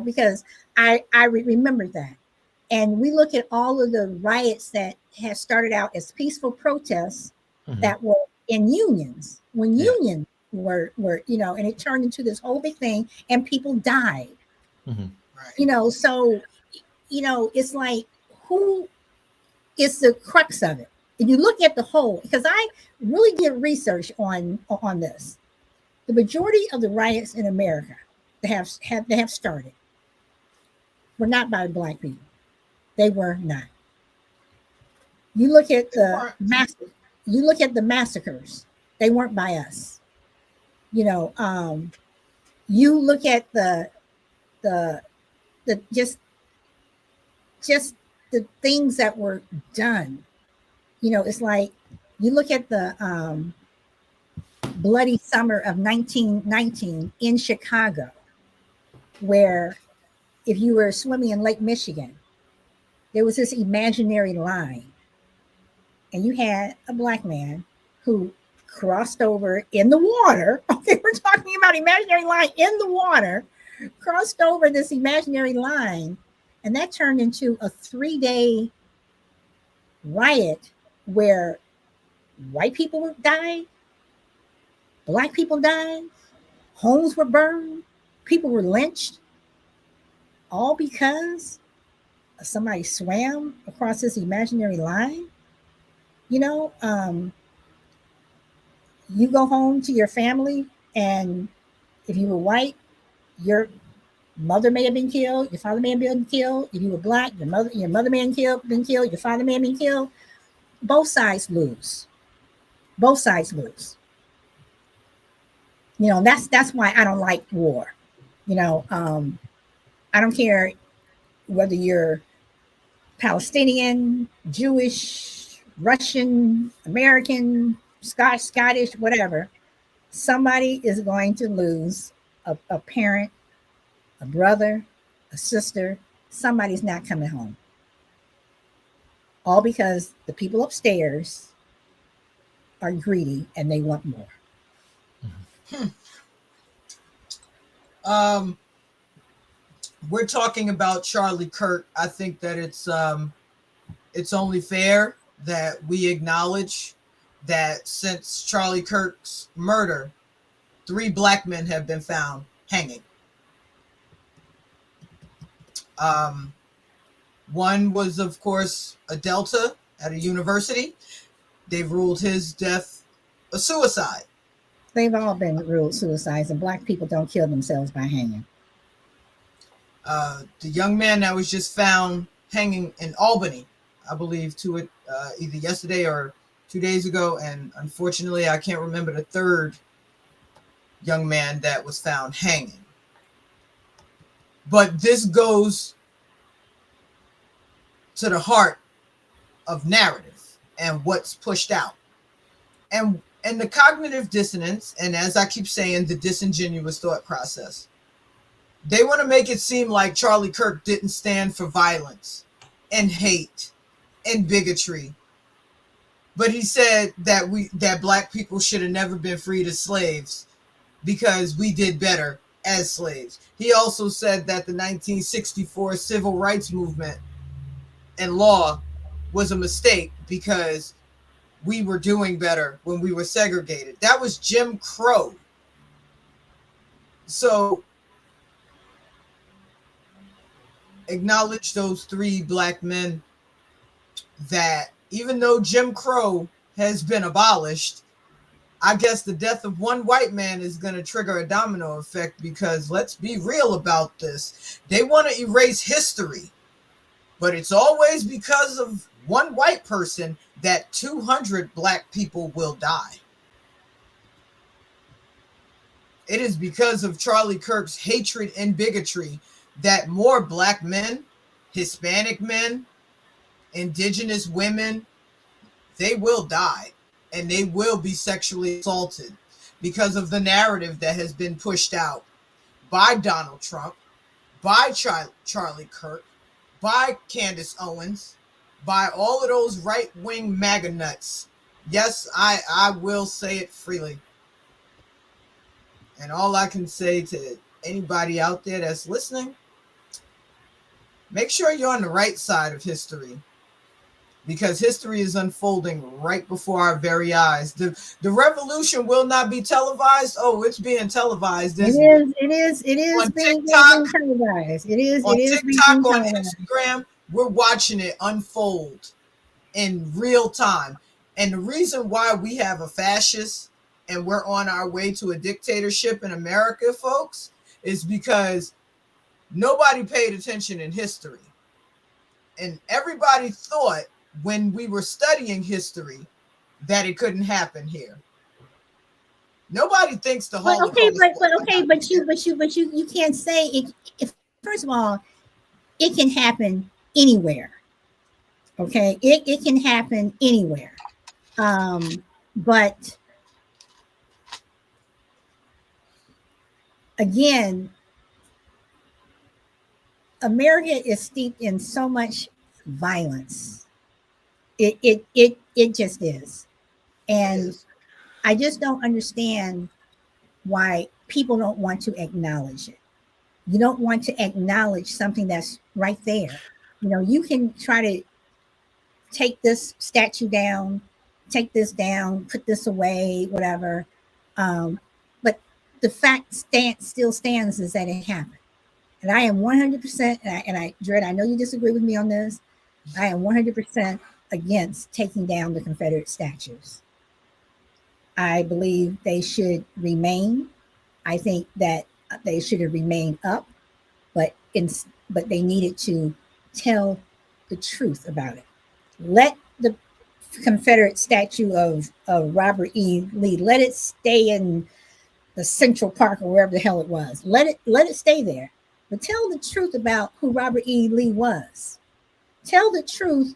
because I remembered that. And we look at all of the riots that have started out as peaceful protests that were in unions, when unions were, and it turned into this whole big thing and people died. So, it's like, who is the crux of it? If you look at the whole, because I really did research on this, the majority of the riots in America that have started were not by Black people. They were not. You look at the massacres. They weren't by us. You look at the just the things that were done. It's like you look at the bloody summer of 1919 in Chicago, where if you were swimming in Lake Michigan, there was this imaginary line, and you had a black man who crossed over in the water. Okay, we're talking about imaginary line in the water, crossed over this imaginary line, and that turned into a 3-day riot where white people died, black people died, homes were burned, people were lynched, all because somebody swam across this imaginary line. You know, you go home to your family, and if you were white, your mother may have been killed, your father may have been killed. If you were black, your mother may have been killed, your father may have been killed. Both sides lose. Both sides lose. You know, that's why I don't like war. You know, I don't care whether you're Palestinian, Jewish, Russian, American, Scottish, whatever. Somebody is going to lose a parent, a brother, a sister. Somebody's not coming home. All because the people upstairs are greedy and they want more. We're talking about Charlie Kirk. I think that it's only fair that we acknowledge that since Charlie Kirk's murder, 3 black men have been found hanging. One was, of course, a Delta at a university. They've ruled his death a suicide. They've all been ruled suicides, and black people don't kill themselves by hanging. The young man that was just found hanging in Albany, I believe, either yesterday or 2 days ago, and unfortunately, I can't remember the third young man that was found hanging. But this goes to the heart of narrative and what's pushed out, and the cognitive dissonance, and as I keep saying, the disingenuous thought process. They want to make it seem like Charlie Kirk didn't stand for violence and hate and bigotry, but he said that black people should have never been freed as slaves because we did better as slaves. He also said that the 1964 civil rights movement and law was a mistake because we were doing better when we were segregated. That was Jim Crow. So acknowledge those 3 black men that even though Jim Crow has been abolished, I guess the death of one white man is going to trigger a domino effect, because let's be real about this. They want to erase history, but it's always because of one white person that 200 black people will die. It is because of Charlie Kirk's hatred and bigotry that more black men, Hispanic men, indigenous women, they will die, and they will be sexually assaulted because of the narrative that has been pushed out by Donald Trump, by Charlie Kirk, by Candace Owens, by all of those right-wing MAGA nuts. Yes, I will say it freely. And all I can say to anybody out there that's listening, make sure you're on the right side of history, because history is unfolding right before our very eyes. The revolution will not be televised. Oh, it's being televised. It is on being TikTok, televised. It is on being TikTok, on televised. Instagram. We're watching it unfold in real time. And the reason why we have a fascist and we're on our way to a dictatorship in America, folks, is because nobody paid attention in history. And everybody thought when we were studying history that it couldn't happen here. Nobody thinks the Holocaust. But you can't say it. If, first of all, it can happen anywhere. Okay, it can happen anywhere. But again, America is steeped in so much violence. It just is. And I just don't understand why people don't want to acknowledge it. You don't want to acknowledge something that's right there. You know, you can try to take this statue down, take this down, put this away, whatever. But the fact still stands is that it happened. And I am 100%, Jared, I know you disagree with me on this. I am 100% against taking down the Confederate statues. I believe they should remain. I think that they should have remained up, but they needed to tell the truth about it. Let the Confederate statue of Robert E. Lee, let it stay in the Central Park or wherever the hell it was. Let it stay there. But tell the truth about who Robert E. Lee was. Tell the truth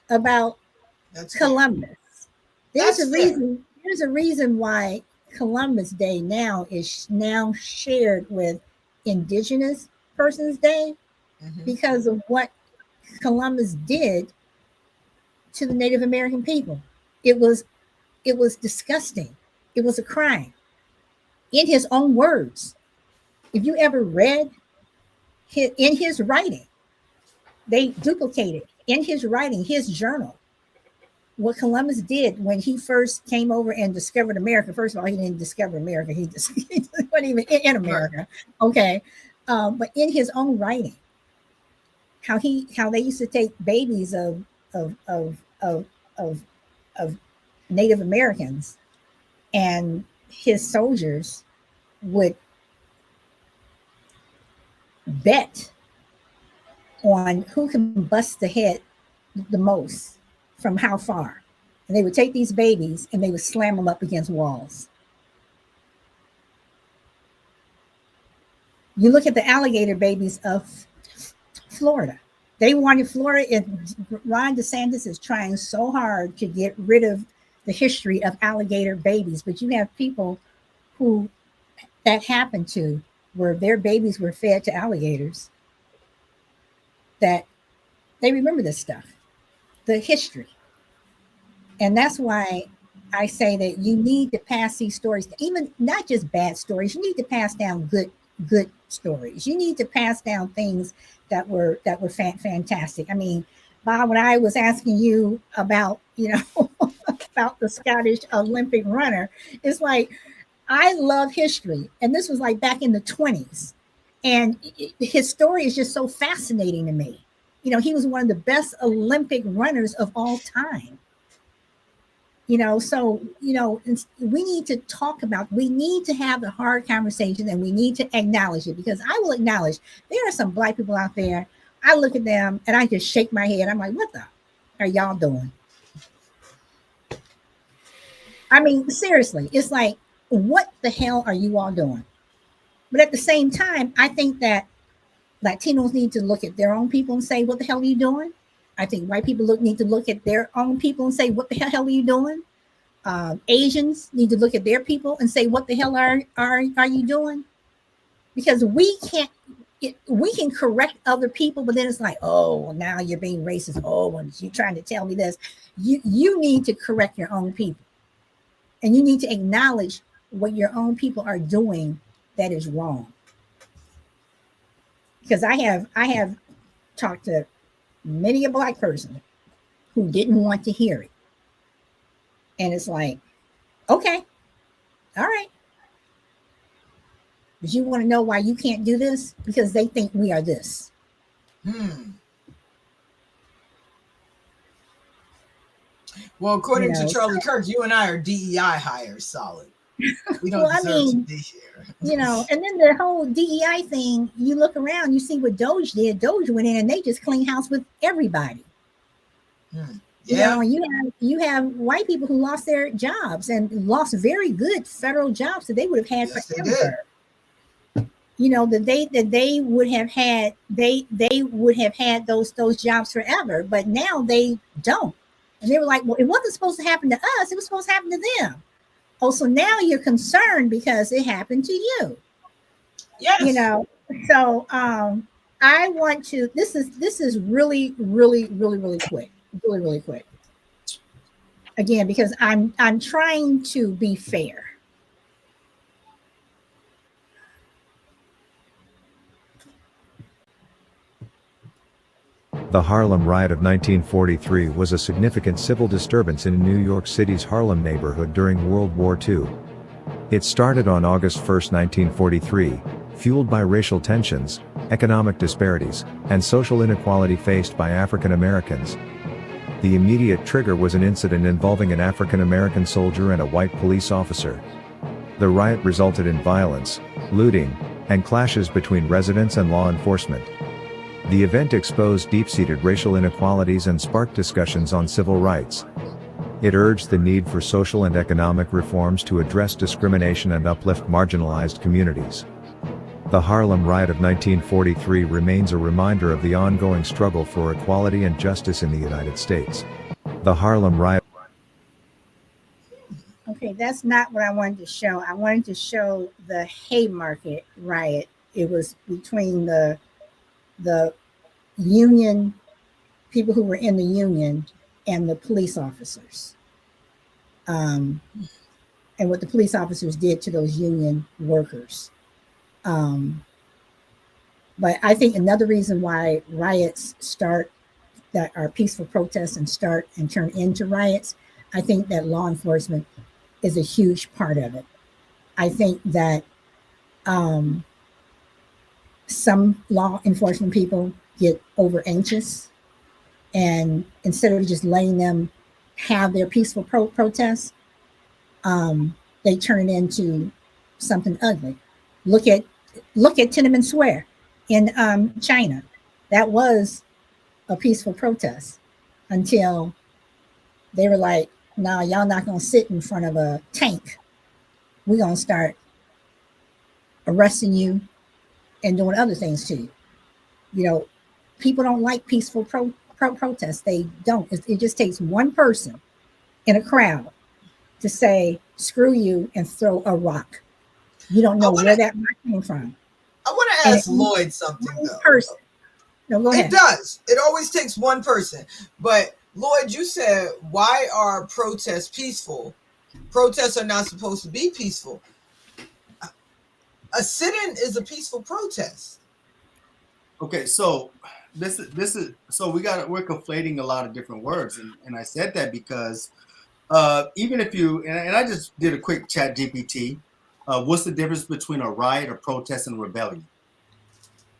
about Columbus. There's a reason why Columbus Day now is now shared with Indigenous Persons Day, because of what Columbus did to the Native American people. It was disgusting. It was a crime. In his own words, if you ever read in his writing, they duplicated in his writing, his journal, what Columbus did when he first came over and discovered America. First of all, he didn't discover America. He wasn't even in America. Okay. But in his own writing, how they used to take babies of Native Americans, and his soldiers would bet on who can bust the head the most from how far. And they would take these babies and they would slam them up against walls. You look at the alligator babies of Florida. They wanted Florida, and Ron DeSantis is trying so hard to get rid of the history of alligator babies. But you have people who that happened to, where their babies were fed to alligators, that they remember this stuff, the history. And that's why I say that you need to pass these stories, even not just bad stories. You need to pass down good stories. You need to pass down things that were fantastic. I mean, Bob, when I was asking you about, about the Scottish Olympic runner, it's like, I love history. And this was like back in the 20s. And his story is just so fascinating to me. He was one of the best Olympic runners of all time. So, we need to talk about, we need to have the hard conversation, and we need to acknowledge it, because I will acknowledge there are some Black people out there. I look at them and I just shake my head. I'm like, what the are y'all doing? I mean, seriously, it's like, what the hell are you all doing? But at the same time, I think that Latinos need to look at their own people and say, what the hell are you doing? I think white people need to look at their own people and say, what the hell are you doing? Asians need to look at their people and say, what the hell are you doing? Because we can correct other people, but then it's like, oh, now you're being racist. Oh, and you're trying to tell me this. You need to correct your own people. And you need to acknowledge what your own people are doing that is wrong. Because I have talked to many a Black person who didn't want to hear it. And it's like, okay, all right. But you want to know why you can't do this? Because they think we are this. Well, according to Charlie Kirk, you and I are DEI hires, solid. We don't deserve to be here. And then the whole DEI thing, you look around, you see what Doge did. Doge went in and they just cleaned house with everybody. Yeah. You have white people who lost their jobs and lost very good federal jobs that they would have had forever. That they would have had, they would have had those jobs forever, but now they don't. And they were like, well, it wasn't supposed to happen to us. It was supposed to happen to them. Oh, so now you're concerned because it happened to you. Yes. So I want to. This is really quick, really quick. Again, because I'm trying to be fair. The Harlem Riot of 1943 was a significant civil disturbance in New York City's Harlem neighborhood during World War II. It started on August 1, 1943, fueled by racial tensions, economic disparities, and social inequality faced by African Americans. The immediate trigger was an incident involving an African American soldier and a white police officer. The riot resulted in violence, looting, and clashes between residents and law enforcement. The event exposed deep-seated racial inequalities and sparked discussions on civil rights. It urged the need for social and economic reforms to address discrimination and uplift marginalized communities. The Harlem Riot of 1943 remains a reminder of the ongoing struggle for equality and justice in the United States. The Harlem Riot. Okay, that's not what I wanted to show. I wanted to show the Haymarket riot. It was between the union, people who were in the union, and the police officers. And what the police officers did to those union workers. But I think another reason why riots start, that are peaceful protests and start and turn into riots, I think that law enforcement is a huge part of it. I think that some law enforcement people get over anxious, and instead of just letting them have their peaceful protests, they turn it into something ugly. Look at Tiananmen Square in China. That was a peaceful protest until they were like, "No, y'all not gonna sit in front of a tank. We're gonna start arresting you and doing other things to you." You know, people don't like peaceful protests. They don't. It just takes one person in a crowd to say "screw you" and throw a rock. You don't know where that rock came from. I want to ask Lloyd something though. Person. No, go ahead. It does. It always takes one person. But Lloyd, you said, why are protests peaceful? Protests are not supposed to be peaceful. A sit-in is a peaceful protest. Okay, so this is so we're conflating a lot of different words, and I said that because even if you and I just did a quick chat GPT, what's the difference between a riot, a protest, and rebellion?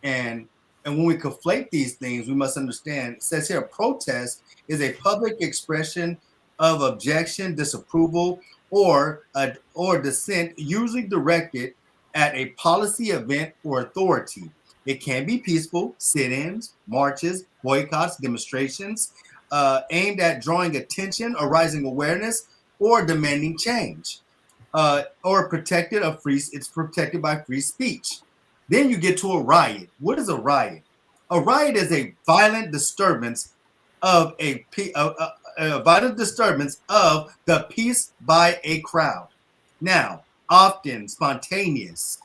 And when we conflate these things, we must understand. It says here, a protest is a public expression of objection, disapproval, or dissent, usually directed at a policy, event, or authority. It can be peaceful, sit-ins, marches, boycotts, demonstrations, aimed at drawing attention or raising awareness or demanding change, or it's protected by free speech. Then you get to a riot. What is a riot? A riot is a violent disturbance of the peace by a crowd. Now, often spontaneous,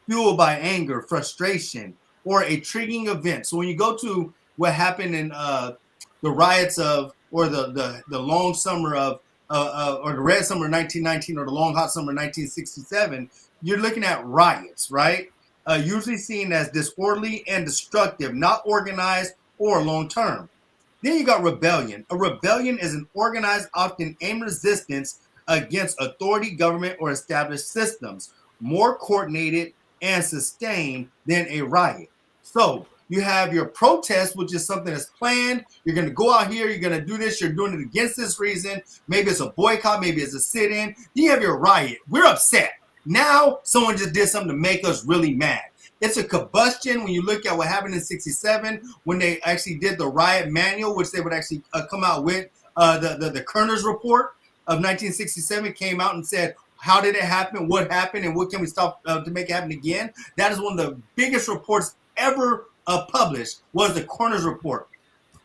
fueled by anger, frustration, or a triggering event. So when you go to what happened in the riots of, or the long summer of, or the red summer of 1919, or the long hot summer of 1967, you're looking at riots, right? Usually seen as disorderly and destructive, not organized or long-term. Then you got rebellion. A rebellion is an organized, often aimed resistance against authority, government, or established systems, more coordinated and sustained than a riot. So you have your protest, which is something that's planned. You're going to go out here, you're going to do this, you're doing it against this reason. Maybe it's a boycott, maybe it's a sit-in. Then you have your riot. We're upset. Now someone just did something to make us really mad. It's a combustion. When you look at what happened in 67, when they actually did the riot manual, which they would actually come out with, the Kerner's report of 1967 came out and said, how did it happen? What happened? And what can we stop to make it happen again? That is one of the biggest reports ever published, was the Kerner's report.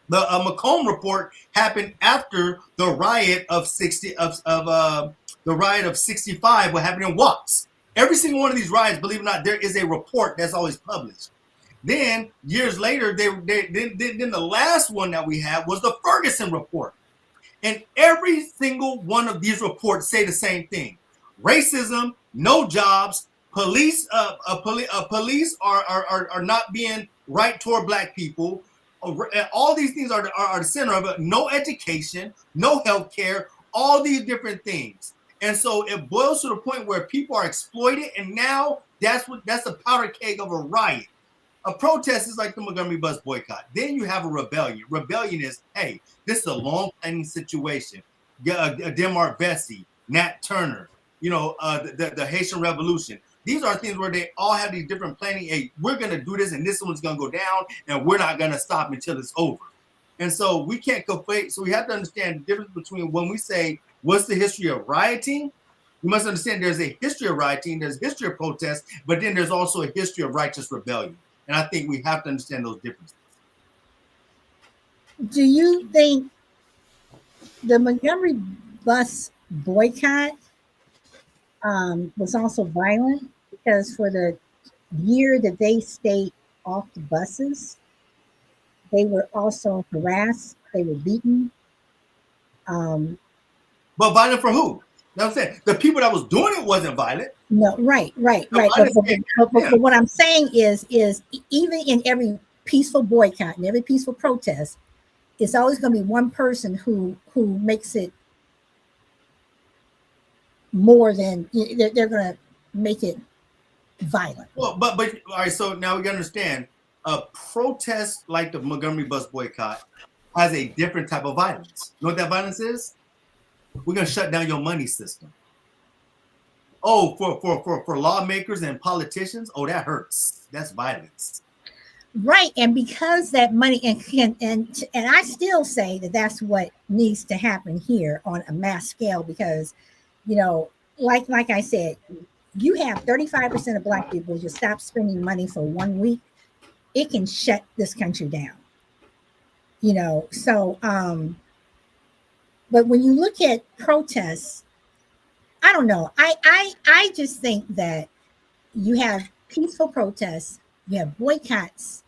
The Macomb report happened after the riot of 65, what happened in Watts. Every single one of these riots, believe it or not, there is a report that's always published. Then years later, then the last one that we had was the Ferguson report. And every single one of these reports say the same thing: racism, no jobs, police are not being right toward black people. All these things are the center of it. No education, no health care, all these different things. And so it boils to the point where people are exploited, and now that's the powder keg of a riot. A protest is like the Montgomery bus boycott. Then you have a rebellion. Rebellion is, hey, this is a long planning situation. Denmark Vesey, Nat Turner, the Haitian Revolution. These are things where they all have these different planning. Hey, we're going to do this, and this one's going to go down, and we're not going to stop until it's over. And so we can't conflate. So we have to understand the difference between when we say, what's the history of rioting? You must understand there's a history of rioting, there's a history of protest, but then there's also a history of righteous rebellion. And I think we have to understand those differences. Do you think the Montgomery bus boycott was also violent? Because for the year that they stayed off the buses, they were also harassed, they were beaten. But violent for who? You know what I'm saying? The people that was doing it wasn't violent. No, right. But what I'm saying is even in every peaceful boycott and every peaceful protest, it's always going to be one person who makes it more than they're going to make it violent. Well, but all right. So now we got to understand a protest like the Montgomery bus boycott has a different type of violence. You know what that violence is? We're going to shut down your money system. Oh, for lawmakers and politicians, oh, that hurts. That's violence. Right, and because that money and I still say that that's what needs to happen here on a mass scale, because like I said, you have 35% of black people just stop spending money for 1 week, it can shut this country down. So but when you look at protests, I don't know. I just think that you have peaceful protests, you have boycotts,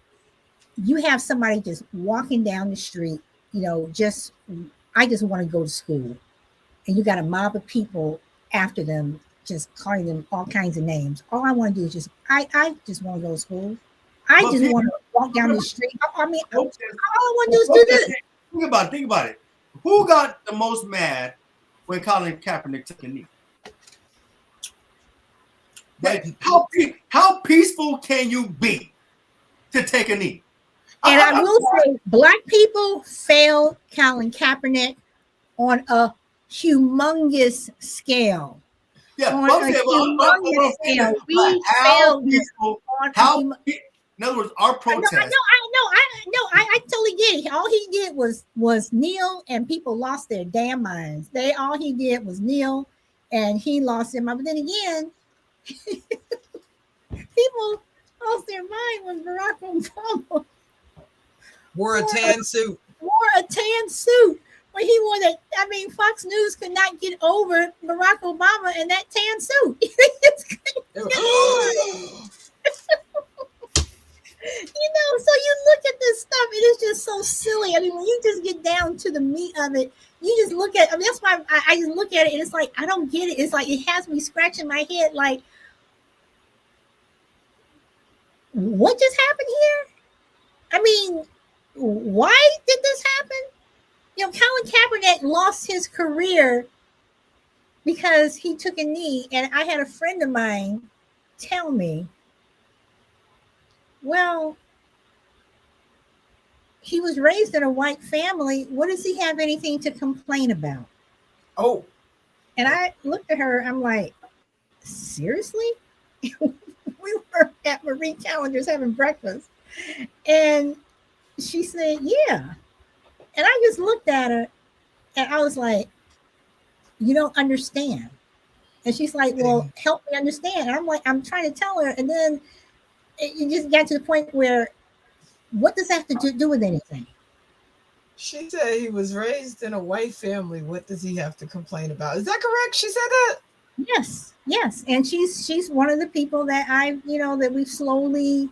you have somebody just walking down the street, I just want to go to school. And you got a mob of people after them, just calling them all kinds of names. All I want to do is I just want to go to school. I just want to walk down the street. I mean, all I want to do is do this. Think about it. Who got the most mad when Colin Kaepernick took a knee? How peaceful can you be to take a knee? And I will say, black people failed Colin Kaepernick on a humongous scale. Yeah, on a humongous scale. We failed on in other words, our protest. I totally get it. All he did was kneel, and people lost their damn minds. All he did was kneel, and he lost their mind. But then again, people lost their mind when Barack Obama wore a tan suit. When he wore that, I mean, Fox News could not get over Barack Obama and that tan suit. So you look at this stuff, it is just so silly. I mean, when you just get down to the meat of it, you just look at, that's why I just look at it, and it's like, I don't get it. It's like, it has me scratching my head, like, what just happened here? I mean, why did this happen? Colin Kaepernick lost his career because he took a knee. And I had a friend of mine tell me, well, he was raised in a white family. What does he have anything to complain about? Oh. And I looked at her, I'm like, seriously? We were at Marie Callender's having breakfast. And she said, yeah. And I just looked at her and I was like, you don't understand. And she's like, well, help me understand. And I'm like, I'm trying to tell her. And then it just got to the point where, what does that have to do with anything? She said he was raised in a white family. What does he have to complain about? Is that correct? She said that? Yes. And she's one of the people that that we've slowly,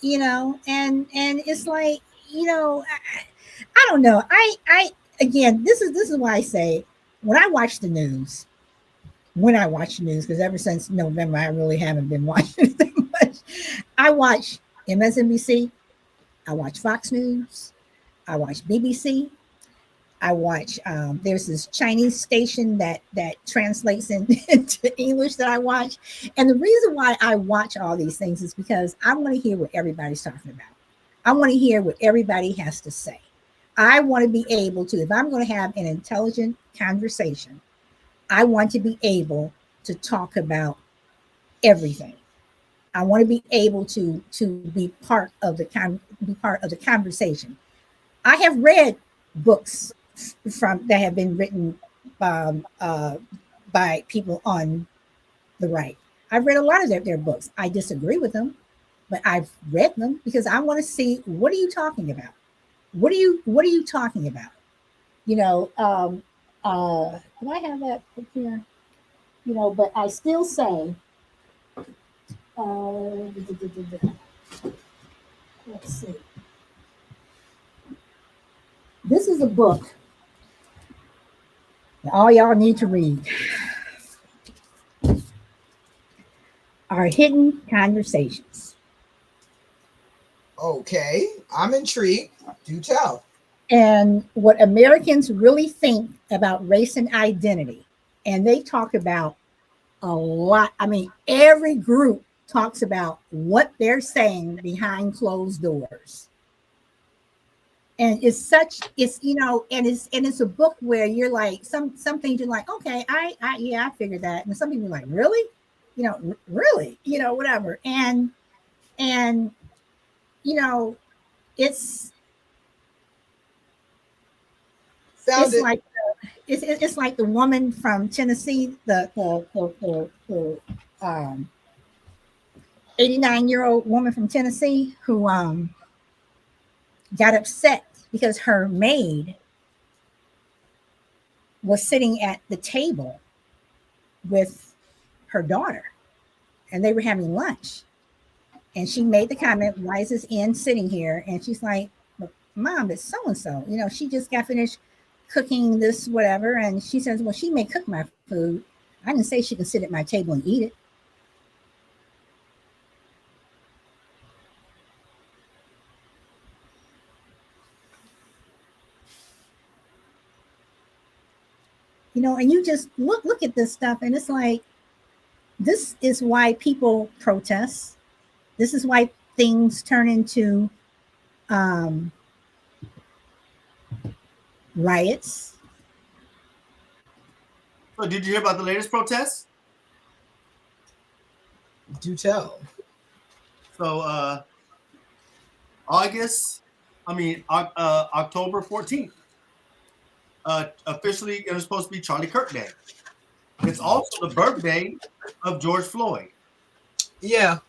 and it's like, I don't know. I again, this is why I say when I watch the news, because ever since November I really haven't been watching anything much. I watch MSNBC, I watch Fox News, I watch BBC, I watch. There's this Chinese station that translates into English that I watch, and the reason why I watch all these things is because I want to hear what everybody's talking about. I want to hear what everybody has to say. I want to be able to, if I'm going to have an intelligent conversation, I want to be able to talk about everything. I want to be able to be part of the conversation. I have read books from that have been written um, uh, by people on the right. I've read a lot of their books. I disagree with them, but I've read them because I want to see what are you talking about. What are you talking about? You know, do I have that up here? But I still say, uh, let's see. This is a book that all y'all need to read. Our Hidden Conversations. Okay, I'm intrigued. Do tell. And what Americans really think about race and identity. And they talk about a lot. I mean, every group talks about what they're saying behind closed doors. And it's a book where you're like, some things you're like, okay, yeah, I figured that. And some people are like, really? Really, whatever. And you know, it's Found it's it. like it's like the woman from Tennessee, the 89-year-old woman from Tennessee who got upset because her maid was sitting at the table with her daughter and they were having lunch. And she made the comment, why is this in sitting here? And she's like, "Well, Mom, it's so and so. She just got finished cooking this, whatever." And she says, well, she may cook my food. I didn't say she can sit at my table and eat it. And you just look at this stuff, and it's like, this is why people protest. This is why things turn into um, riots. So did you hear about the latest protests? Do tell. So October 14th, officially it was supposed to be Charlie Kirk Day. It's also the birthday of George Floyd. Yeah.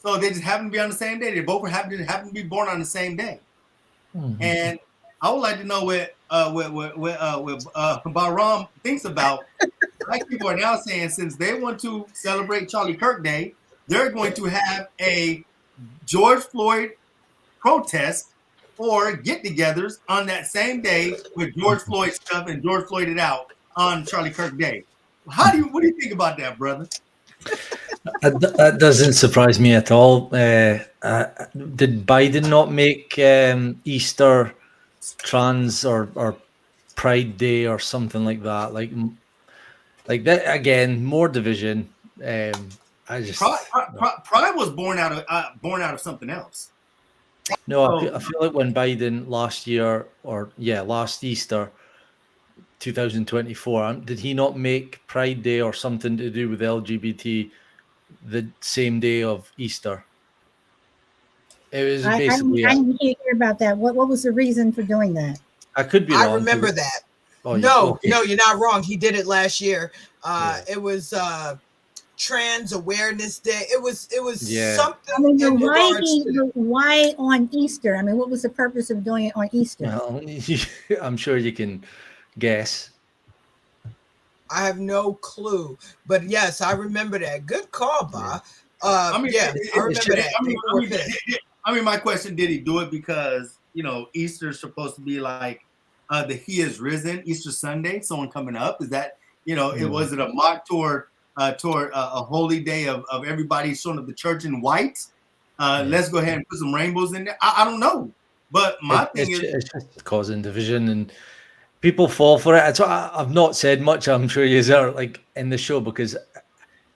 So they just happen to be on the same day. They both happen to be born on the same day. Mm-hmm. And I would like to know what Bahram thinks about. Like people are now saying, since they want to celebrate Charlie Kirk Day, they're going to have a George Floyd protest or get-togethers on that same day with George Floyd stuff and George Floyd it out on Charlie Kirk Day. What do you think about that, brother? That doesn't surprise me at all. Did Biden not make Easter trans or Pride Day or something like that? Like that again, more division. I just Pride was born out of something else. No, I feel like when Biden last Easter, 2024, did he not make Pride Day or something to do with LGBT the same day of Easter? It was basically. I didn't hear about that. What was the reason for doing that? I could be wrong. I remember that. Oh, no, you're not wrong. He did it last year. It was Trans Awareness Day. It was something. I mean, why on Easter? I mean, what was the purpose of doing it on Easter? Well, I'm sure you can guess. I have no clue, but yes, I remember that. Good call, Bob. I remember that. I mean, my question: did he do it because Easter's supposed to be like the He is risen Easter Sunday, someone coming up? Is that it was it a mock toward a holy day of everybody showing up the church in white? Let's go ahead and put some rainbows in there. I don't know, but my thing is it's just causing division and people fall for it. That's what I've not said much. I'm sure you are like in the show because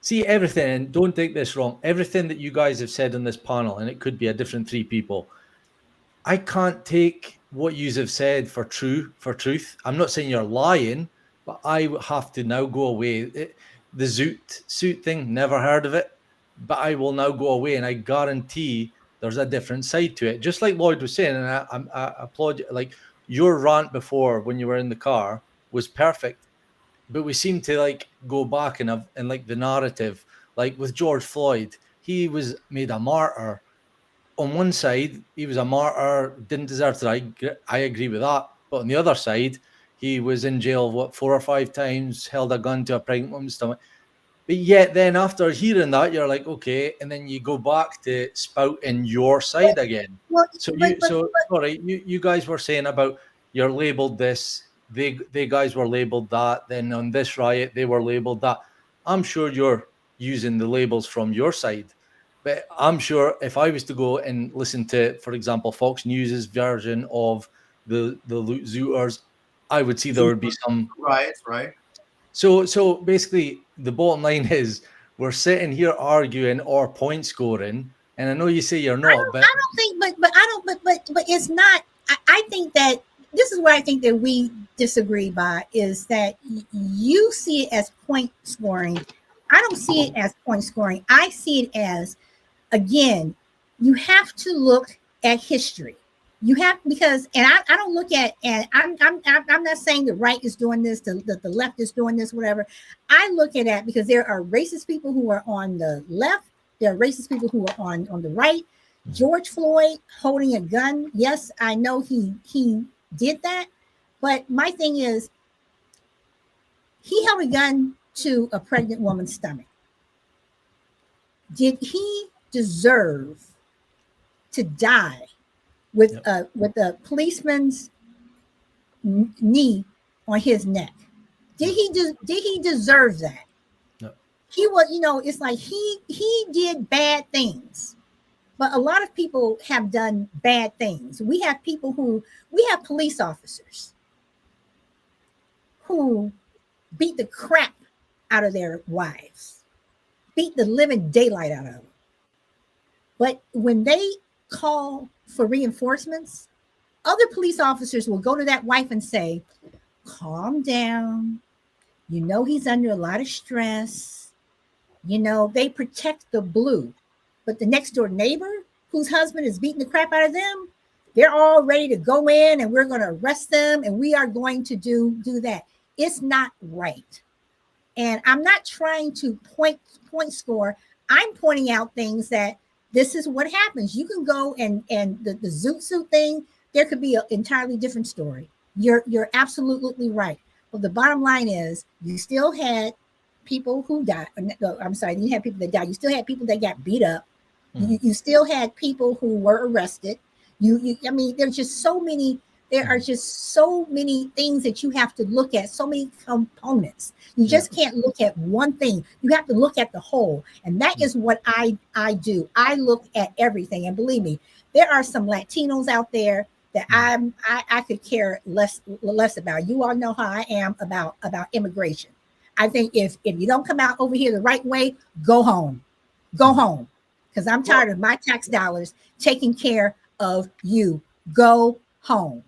see everything. And don't take this wrong. Everything that you guys have said on this panel, and it could be a different three people. I can't take what you have said for truth. I'm not saying you're lying, but I have to now go away. The suit thing, never heard of it, but I will now go away, and I guarantee there's a different side to it. Just like Lloyd was saying, and I applaud you. Like your rant before when you were in the car was perfect, but we seem to like go back and like the narrative, like with George Floyd, he was made a martyr. On one side, he was a martyr, didn't deserve to die. I agree with that. But on the other side, he was in jail, 4 or 5 times, held a gun to a pregnant woman's stomach. But yet then after hearing that, you're like, okay, and then you go back to spouting your side again. Sorry, you guys were saying about you're labeled this, they guys were labeled that, then on this riot, they were labeled that. I'm sure you're using the labels from your side. But I'm sure if I was to go and listen to, for example, Fox News's version of the Zooters, I would see there would be some riots, right? So basically, the bottom line is we're sitting here arguing or point scoring, and I know you say you're not, but I don't think, but it's not. I think that this is where I think that we disagree by is that you see it as point scoring. I don't see it as point scoring. I see it as, again, you have to look at history. You have, because, and I don't look at, and I'm not saying the right is doing this, the left is doing this, whatever. I look at that because there are racist people who are on the left. There are racist people who are on the right. George Floyd holding a gun. Yes, I know he did that. But my thing is, he held a gun to a pregnant woman's stomach. Did he deserve to die with a policeman's knee on his neck? Did he deserve that? No. He was, it's like he did bad things. But a lot of people have done bad things. We have police officers who beat the crap out of their wives, beat the living daylight out of them. But when they call for reinforcements, other police officers will go to that wife and say, calm down. He's under a lot of stress. They protect the blue. But the next door neighbor whose husband is beating the crap out of them, they're all ready to go in and we're going to arrest them and we are going to do that. It's not right. And I'm not trying to point score. I'm pointing out things that this is what happens. You can go and the zoot suit thing, there could be an entirely different story. You're absolutely right. But the bottom line is you still had people who died. I'm sorry, you had people that died. You still had people that got beat up. You still had people who were arrested. I mean, there's just so many. There are just so many things that you have to look at, so many components. You just can't look at one thing. You have to look at the whole. And that is what I do. I look at everything. And believe me, there are some Latinos out there that I could care less about. You all know how I am about immigration. I think if you don't come out over here the right way, go home. Go home. Because I'm tired of my tax dollars taking care of you. Go home.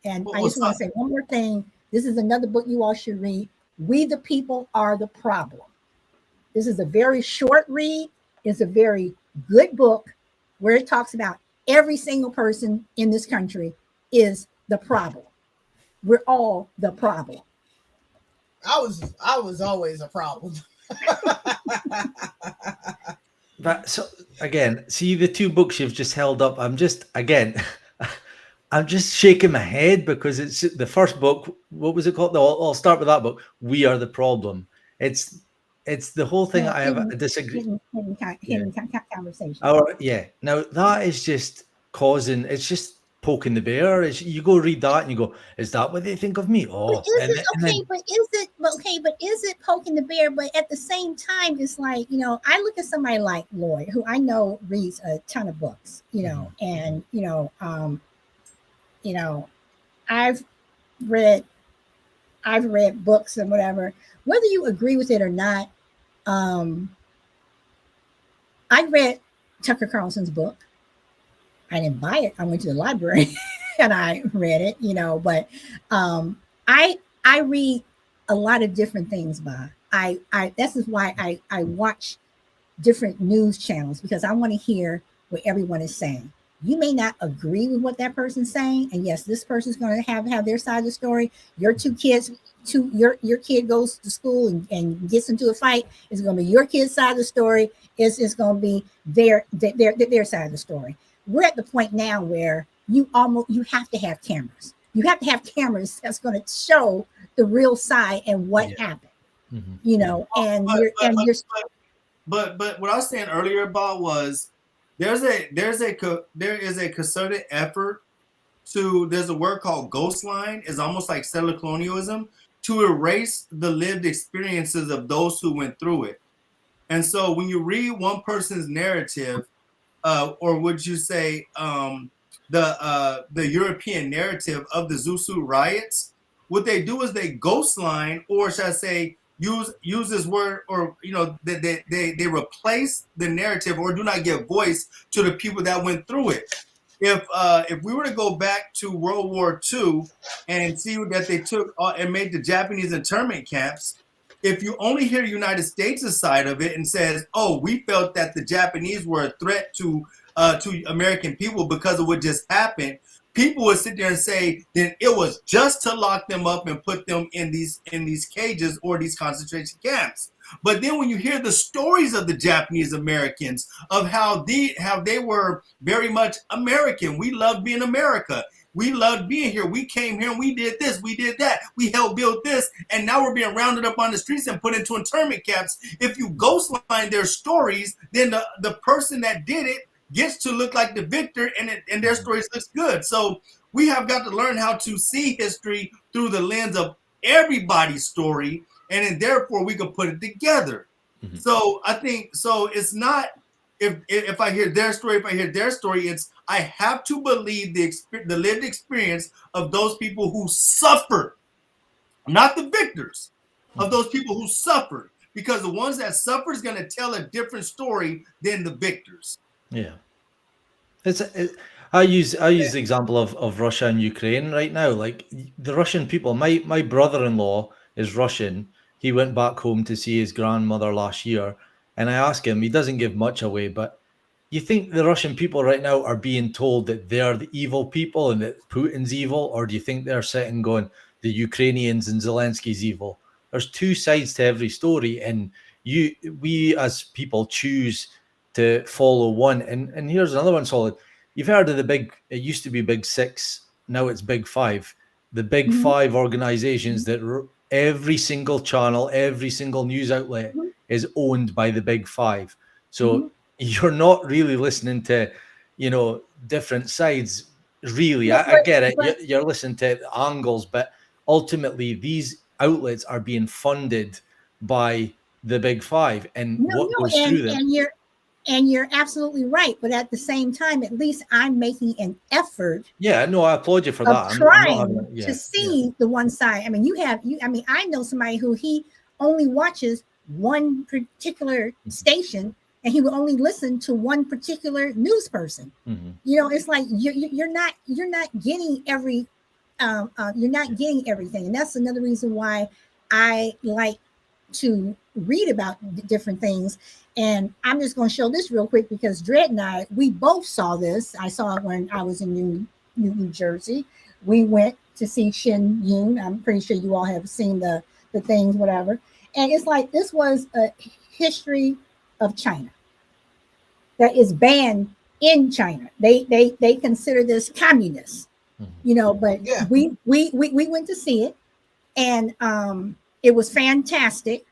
And I just want to say one more thing. This is another book you all should read. We the People Are the Problem. This is a very short read. It's a very good book where it talks about every single person in this country is the problem. We're all the problem. I was always a problem. But so again, see the two books you've just held up. I'm just shaking my head because it's the first book. What was it called? I'll start with that book. We Are the Problem. It's the whole thing. I have a disagree. Hidden conversation. Yeah. Now that is just causing. It's just poking the bear. You go read that and you go, is that what they think of me? But Oh, is it okay? But is it poking the bear? But at the same time, it's like, I look at somebody like Lloyd, who I know reads a ton of books, and I've read I've read books and whatever. Whether you agree with it or not, I read Tucker Carlson's book. I didn't buy it. I went to the library and I read it, but I I read a lot of different things by. I This is why I watch different news channels, because I want to hear what everyone is saying. You may not agree with what that person's saying, and yes, this person's going to have their side of the story. Your two kids, your kid goes to school and gets into a fight. It's going to be your kid's side of the story. It's going to be their side of the story. We're at the point now where you have to have cameras. You have to have cameras that's going to show the real side and what happened. And But what I was saying earlier about was there is a concerted effort there's a word called ghost line. It's almost like settler colonialism, to erase the lived experiences of those who went through it. And so when you read one person's narrative, or would you say the European narrative of the Zusu riots, what they do is they ghost line, or should I say use this word, or they replace the narrative or do not give voice to the people that went through it. If we were to go back to World War II and see that they took and made the Japanese internment camps, if you only hear United States' side of it and says, "Oh, we felt that the Japanese were a threat to American people because of what just happened," people would sit there and say, "Then it was just to lock them up and put them in these cages or these concentration camps." But then when you hear the stories of the Japanese Americans, of how they were very much American, we loved being America. We loved being here. We came here and we did this, we did that. We helped build this, and now we're being rounded up on the streets and put into internment camps. If you ghostline their stories, then the person that did it gets to look like the victor, and their stories looks good. So we have got to learn how to see history through the lens of everybody's story, and then therefore we can put it together. Mm-hmm. So I think it's not if I hear their story, it's I have to believe the lived experience of those people who suffered, not the victors, of those people who suffered, because the ones that suffer is going to tell a different story than the victors. Yeah, I use the example of Russia and Ukraine right now. Like the Russian people, my brother-in-law is Russian. He went back home to see his grandmother last year, and I asked him. He doesn't give much away, but you think the Russian people right now are being told that they're the evil people and that Putin's evil, or do you think they're sitting going, the Ukrainians and Zelensky's evil? There's two sides to every story, and we as people choose to follow one. And here's another one, Solid. You've heard of it used to be Big Six, now it's Big Five. The Big Five organizations that every single channel, every single news outlet is owned by the Big Five. So you're not really listening to, different sides. Really, I get it. You're listening to angles, but ultimately these outlets are being funded by the Big Five, and what goes through them. And you're absolutely right. But at the same time, at least I'm making an effort. Yeah, no, I applaud you for that. Trying to see the one side. I mean, I know somebody who he only watches one particular station, and he will only listen to one particular news person. It's like you're not getting everything, and that's another reason why I like to read about different things. And I'm just going to show this real quick, because Dred and we both saw this. I saw it when I was in New Jersey. We went to see Shin Yun. I'm pretty sure you all have seen the things, whatever. And it's like, this was a history of China that is banned in China. They consider this communist, but we went to see it, and it was fantastic.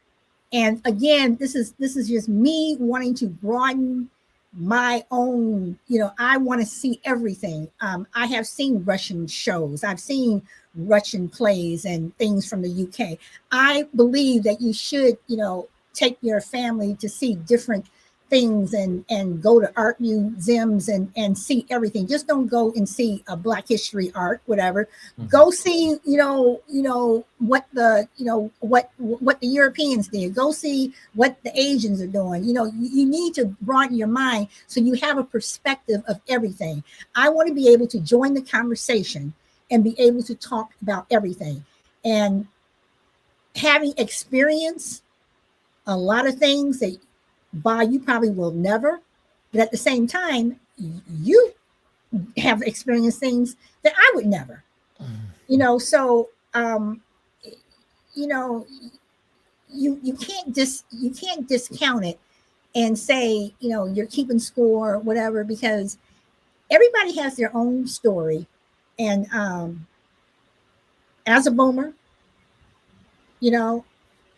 And again, this is just me wanting to broaden my own, I want to see everything. I have seen Russian shows, I've seen Russian plays and things from the UK. I believe that you should, take your family to see different things and go to art museums and see everything. Just don't go and see a Black history art, whatever. Go see, what the Europeans did. Go see what the Asians are doing. You need to broaden your mind so you have a perspective of everything. I want to be able to join the conversation and be able to talk about everything. And having experienced a lot of things that you probably will never, but at the same time, you have experienced things that I would never. So you know, you can't discount it and say, you're keeping score, whatever, because everybody has their own story. And as a boomer,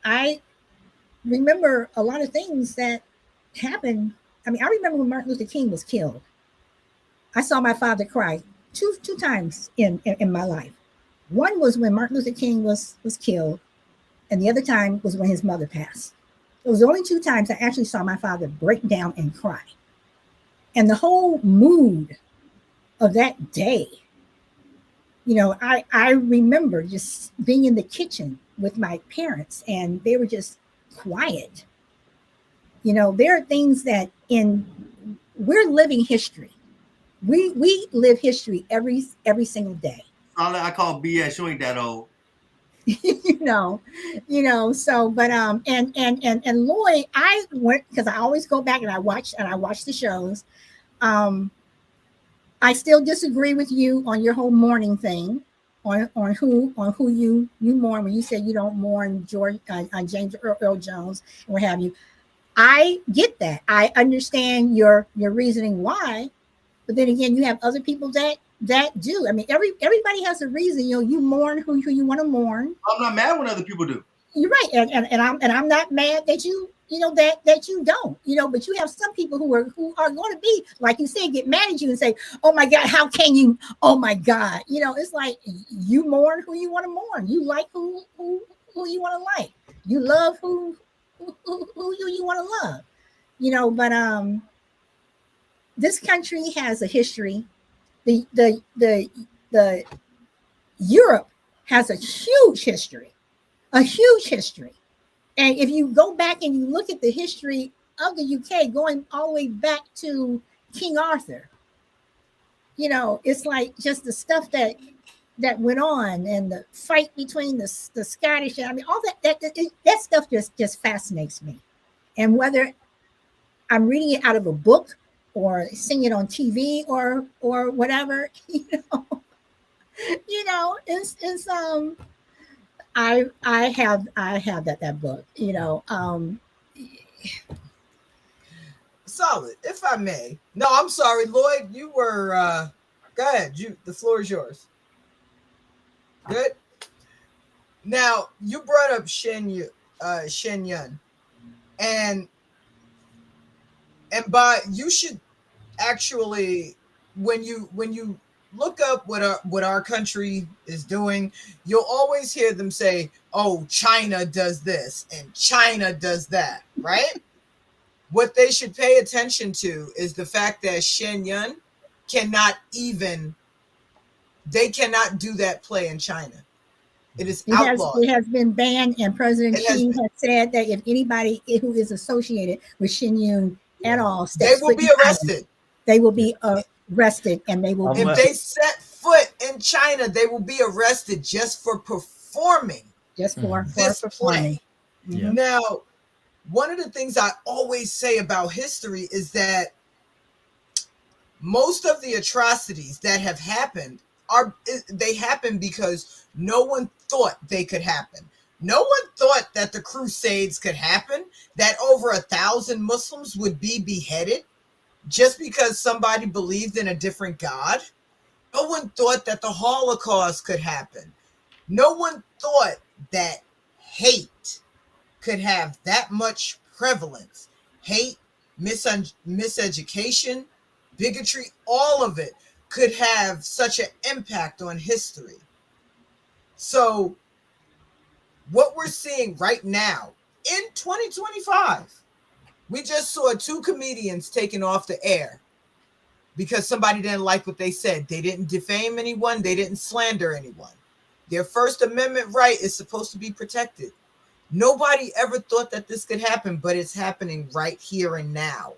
I remember a lot of things that happened. I mean, I remember when Martin Luther King was killed. I saw my father cry two times in my life. One was when Martin Luther King was killed, and the other time was when his mother passed. It was the only two times I actually saw my father break down and cry. And the whole mood of that day, I remember just being in the kitchen with my parents, and they were just quiet. There are things that we're living history. We live history every single day. I call BS. You ain't that old. So but and Lloyd, I went because I always go back and I watch the shows. I still disagree with you on your whole mourning thing, on who you mourn when you say you don't mourn George James Earl Jones and what have you. I get that. I understand your reasoning why, but then again, you have other people that do. I mean, everybody has a reason. You mourn who you want to mourn. I'm not mad when other people do. You're right, and I'm not mad that you that you don't. But you have some people who are going to be, like you said, get mad at you and say, "Oh my God, how can you? Oh my God." It's like you mourn who you want to mourn. You like who you want to like. You love who you want to love. But this country has a history. The Europe has a huge history. And if you go back and you look at the history of the UK, going all the way back to King Arthur, it's like just the stuff that went on, and the fight between the Scottish. I mean, all that stuff just fascinates me. And whether I'm reading it out of a book or seeing it on TV or whatever, it's I have that book, Solid, if I may. No, I'm sorry, Lloyd. You were go ahead. The floor is yours. Good. Now you brought up Shen Yun, and by you should actually, when you look up what our country is doing, you'll always hear them say, "Oh, China does this and China does that," right? What they should pay attention to is the fact that Shen Yun cannot do that play in China. It is outlawed. It has been banned, and President Xi has said that if anybody who is associated with Shen Yun at all, they will be arrested. They will be arrested, and they will. If they set foot in China, they will be arrested just for performing. Just for this performing. play. Mm-hmm. Now, one of the things I always say about history is that most of the atrocities that have happened they happen because no one thought they could happen. No one thought that the Crusades could happen, that over 1,000 Muslims would be beheaded just because somebody believed in a different God. No one thought that the Holocaust could happen. No one thought that hate could have that much prevalence. Hate, miseducation, bigotry, all of it could have such an impact on history. So what we're seeing right now in 2025, we just saw 2 comedians taken off the air because somebody didn't like what they said. They didn't defame anyone. They didn't slander anyone. Their First Amendment right is supposed to be protected. Nobody ever thought that this could happen, but it's happening right here and now.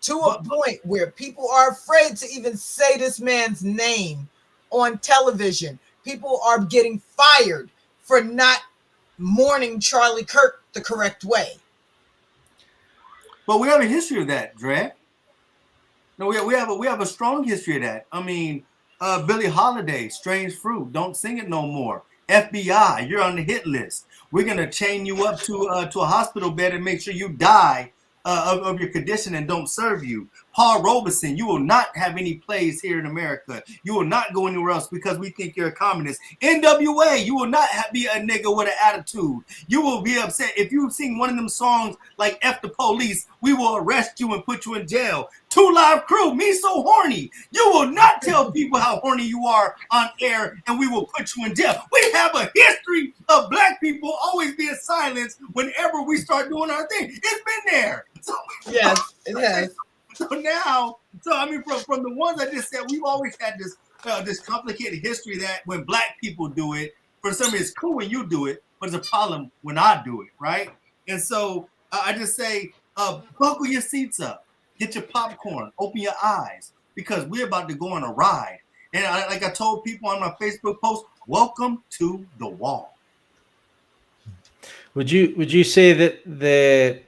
To a point where people are afraid to even say this man's name on television. People are getting fired for not mourning Charlie Kirk the correct way. But we have a history of that, Dre. No, we have a strong history of that. I mean, Billie Holiday, Strange Fruit, Don't Sing It No More. FBI, you're on the hit list. We're gonna chain you up to a hospital bed and make sure you die of your condition and don't serve you. Paul Robeson, you will not have any plays here in America. You will not go anywhere else because we think you're a communist. NWA, you will not be a nigga with an attitude. You will be upset. If you sing one of them songs like F the Police, we will arrest you and put you in jail. 2 Live Crew, Me So Horny. You will not tell people how horny you are on air and we will put you in jail. We have a history of black people always being silenced whenever we start doing our thing. It's been there. So, yes, it has. So now, I mean, from the ones I just said, we've always had this complicated history that when black people do it, for some reason it's cool when you do it, but it's a problem when I do it, right? And so I just say, buckle your seats up, get your popcorn, open your eyes, because we're about to go on a ride. And like I told people on my Facebook post, welcome to the wall. Would you say that the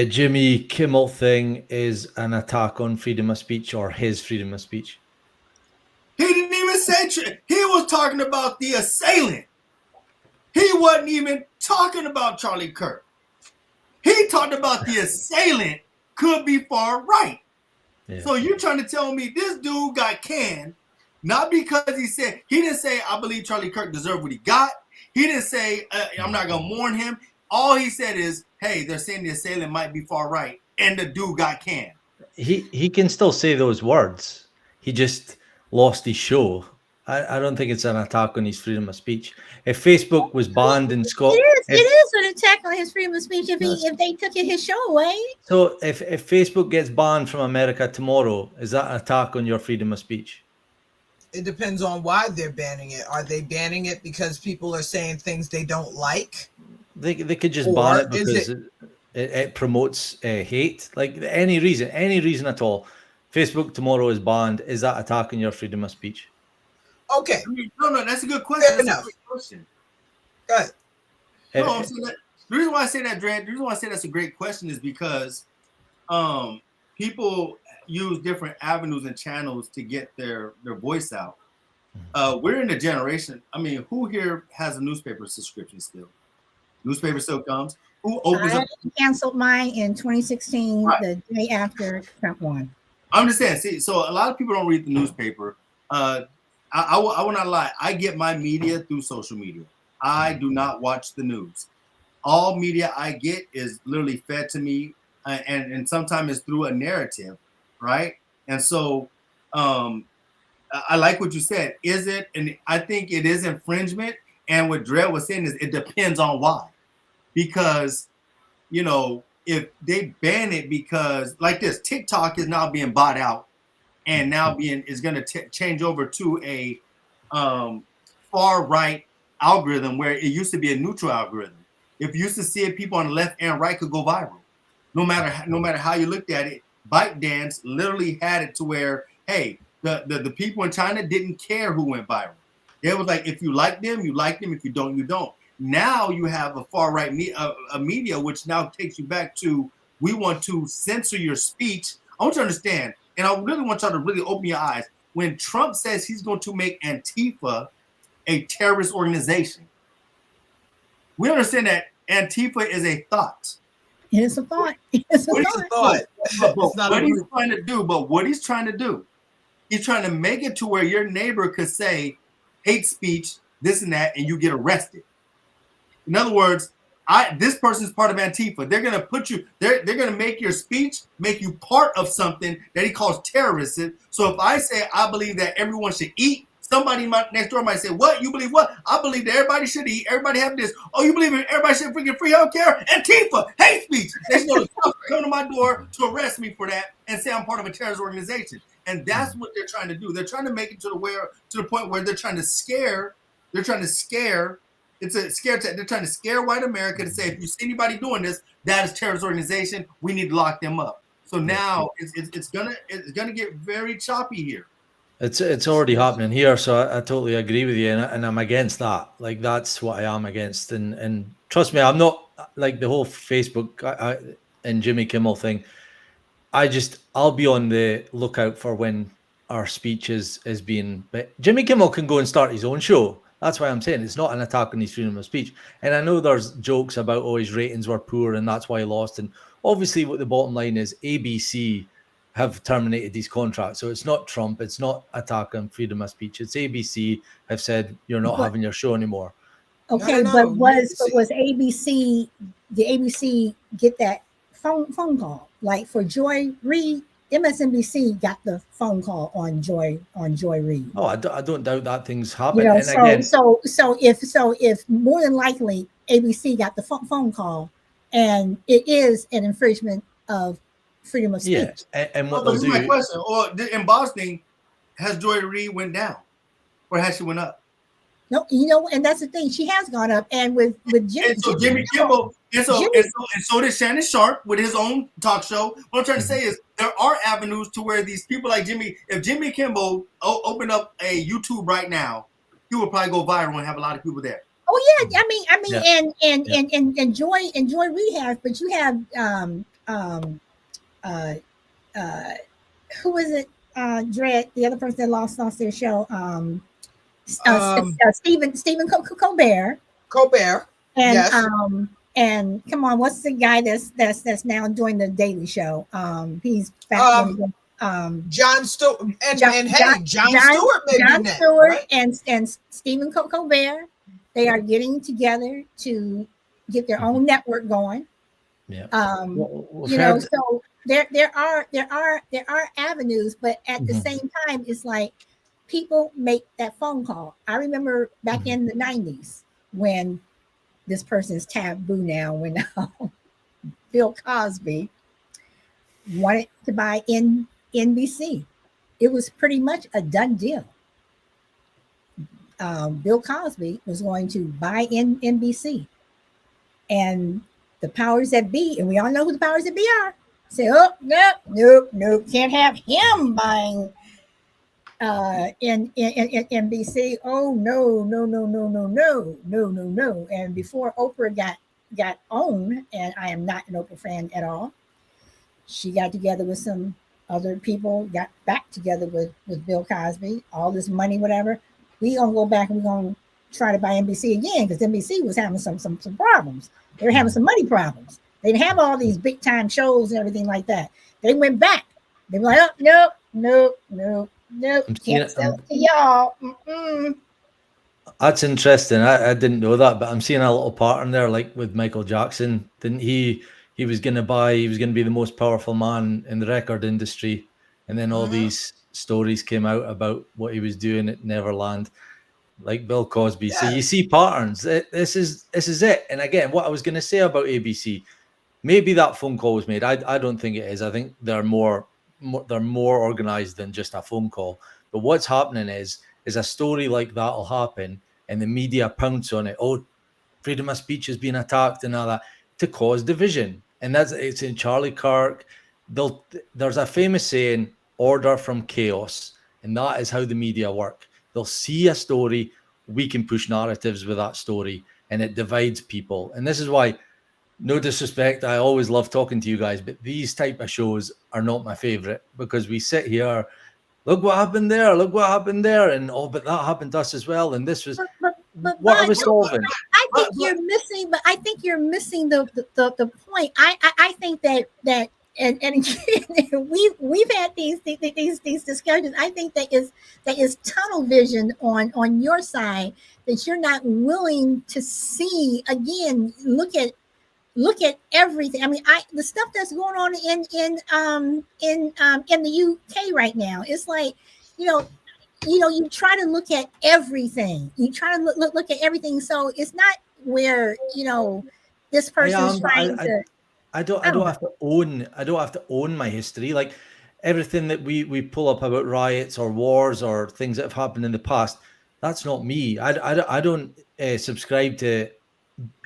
Jimmy Kimmel thing is an attack on freedom of speech or his freedom of speech? He didn't even say he was talking about the assailant. He wasn't even talking about Charlie Kirk. He talked about the assailant could be far right. Yeah. So you're trying to tell me this dude got canned, not because he didn't say, I believe Charlie Kirk deserved what he got. He didn't say, I'm not going to mourn him. All he said is, hey, they're saying the assailant might be far right, and the dude got canned. He can still say those words. He just lost his show. I don't think it's an attack on his freedom of speech. If Facebook was banned in Scotland, it is an attack on his freedom of speech if they took his show away. So if Facebook gets banned from America tomorrow, is that an attack on your freedom of speech? It depends on why they're banning it. Are they banning it because people are saying things they don't like? They could just ban it because it promotes hate. Like any reason at all. Facebook tomorrow is banned. Is that attacking your freedom of speech? Okay. No, that's a good question. That's a great question. Go ahead. No, I'm saying that, the reason why I say that, Dre, the reason why I say that's a great question is because people use different avenues and channels to get their voice out. We're in a generation. I mean, who here has a newspaper subscription still? Newspaper still comes. Who opens up? I canceled mine in 2016, right, the day after Trump won. I'm just saying. See, so a lot of people don't read the newspaper. I will not lie. I get my media through social media. I do not watch the news. All media I get is literally fed to me, and sometimes it's through a narrative, right? And so I like what you said. Is it? And I think it is infringement. And what Dred was saying is it depends on why. Because, you know, if they ban it because like this, TikTok is now being bought out and now is going to change over to a far right algorithm where it used to be a neutral algorithm. If you used to see it, people on the left and right could go viral. No matter how you looked at it, ByteDance literally had it to where, hey, the people in China didn't care who went viral. It was like, if you like them, you like them. If you don't, you don't. Now you have a far right media, which now takes you back to, we want to censor your speech. I want you to understand, and I really want y'all to really open your eyes. When Trump says he's going to make Antifa a terrorist organization, we understand that Antifa is a thought. It is a thought. It's a thought. What he's trying to do, he's trying to make it to where your neighbor could say hate speech, this and that, and you get arrested. In other words, this person's part of Antifa. They're gonna put you. They're gonna make your speech make you part of something that he calls terrorism. So if I say I believe that everyone should eat, somebody next door might say, "What? You believe what?" I believe that everybody should eat. Everybody have this. Oh, you believe everybody should freaking free healthcare? Antifa, hate speech. They should come to my door to arrest me for that and say I'm part of a terrorist organization. And that's what they're trying to do. They're trying to make it to the point where they're trying to scare. They're trying to scare. It's a scare. They're trying to scare white America to say if you see anybody doing this, that is terrorist organization. We need to lock them up. So now it's gonna get very choppy here. It's already happening here, so I totally agree with you, and I'm against that. Like that's what I am against, and trust me, I'm not like the whole Facebook and Jimmy Kimmel thing. I'll be on the lookout for when our speech is being. But Jimmy Kimmel can go and start his own show. That's why I'm saying it's not an attack on his freedom of speech. And I know there's jokes about his ratings were poor and that's why he lost. And obviously, what the bottom line is, ABC have terminated these contracts. So it's not Trump, it's not attack on freedom of speech. It's ABC have said you're not having your show anymore. Okay, but was ABC, did ABC get that phone call? Like for Joy Reid, MSNBC got the phone call on Joy Reid. Oh, I don't doubt that things happen. You know, and again, so if more than likely ABC got the phone call, and it is an infringement of freedom of speech. Yeah, and what they'll do? My question: or in Boston, has Joy Reid went down, or has she went up? No, you know, and that's the thing. She has gone up, and with Jimmy, and so Jimmy Kimmel, and so did Shannon Sharp with his own talk show. What I'm trying to say is there are avenues to where these people like Jimmy, if Jimmy Kimmel opened up a YouTube right now, he would probably go viral and have a lot of people there. Oh yeah, and Joy Reid has, but you have who is it? Dredd, the other person that lost their show. Stephen Colbert. And yes. And come on, what's the guy that's now doing the Daily Show? He's back. Jon Stewart Jon Stewart may be next, Stewart right? and Stephen Colbert. They are getting together to get their own network going. Yeah. So there are avenues, but at the same time, it's like people make that phone call. I remember back in the 90s when this person is taboo now, when Bill Cosby wanted to buy NBC. It was pretty much a done deal. Bill Cosby was going to buy NBC. And the powers that be, and we all know who the powers that be are, say, oh, nope, can't have him buying in NBC. Oh no. And before Oprah got owned, and I am not an Oprah fan at all, she got together with some other people, got back together with Bill Cosby, all this money, whatever. We gonna go back and we're gonna try to buy NBC again, because NBC was having some problems. They were having some money problems. They didn't have all these big time shows and everything like that. They went back. They were like, oh, no. Can't sell it to y'all. That's interesting. I didn't know that, but I'm seeing a little pattern there, like with Michael Jackson. Didn't he was going to be the most powerful man in the record industry, and then all these stories came out about what he was doing at Neverland, like Bill Cosby. Yeah. So you see patterns. This is it. And again, what I was going to say about ABC, maybe that phone call was made. I don't think it is. I think they're more organized than just a phone call. But what's happening is a story like that will happen, and the media pounce on it. Oh, freedom of speech is being attacked and all that, to cause division. And it's in Charlie Kirk. There's a famous saying, order from chaos. And that is how the media work. They'll see a story, we can push narratives with that story, and it divides people. And this is why, no disrespect, I always love talking to you guys, but these type of shows are not my favorite, because we sit here, look what happened there, and but that happened to us as well, and this was what I was solving. I think you're missing the point. I think that and again, we've had these discussions. I think that is tunnel vision on your side, that you're not willing to see. Again, look at look at everything. I mean, the stuff that's going on in the UK right now. It's like, you know, you try to look at everything. You try to look at everything. So it's not where this I person's am, but trying to. I I don't don't know. have to own my history. Like everything that we pull up about riots or wars or things that have happened in the past, that's not me. I don't subscribe to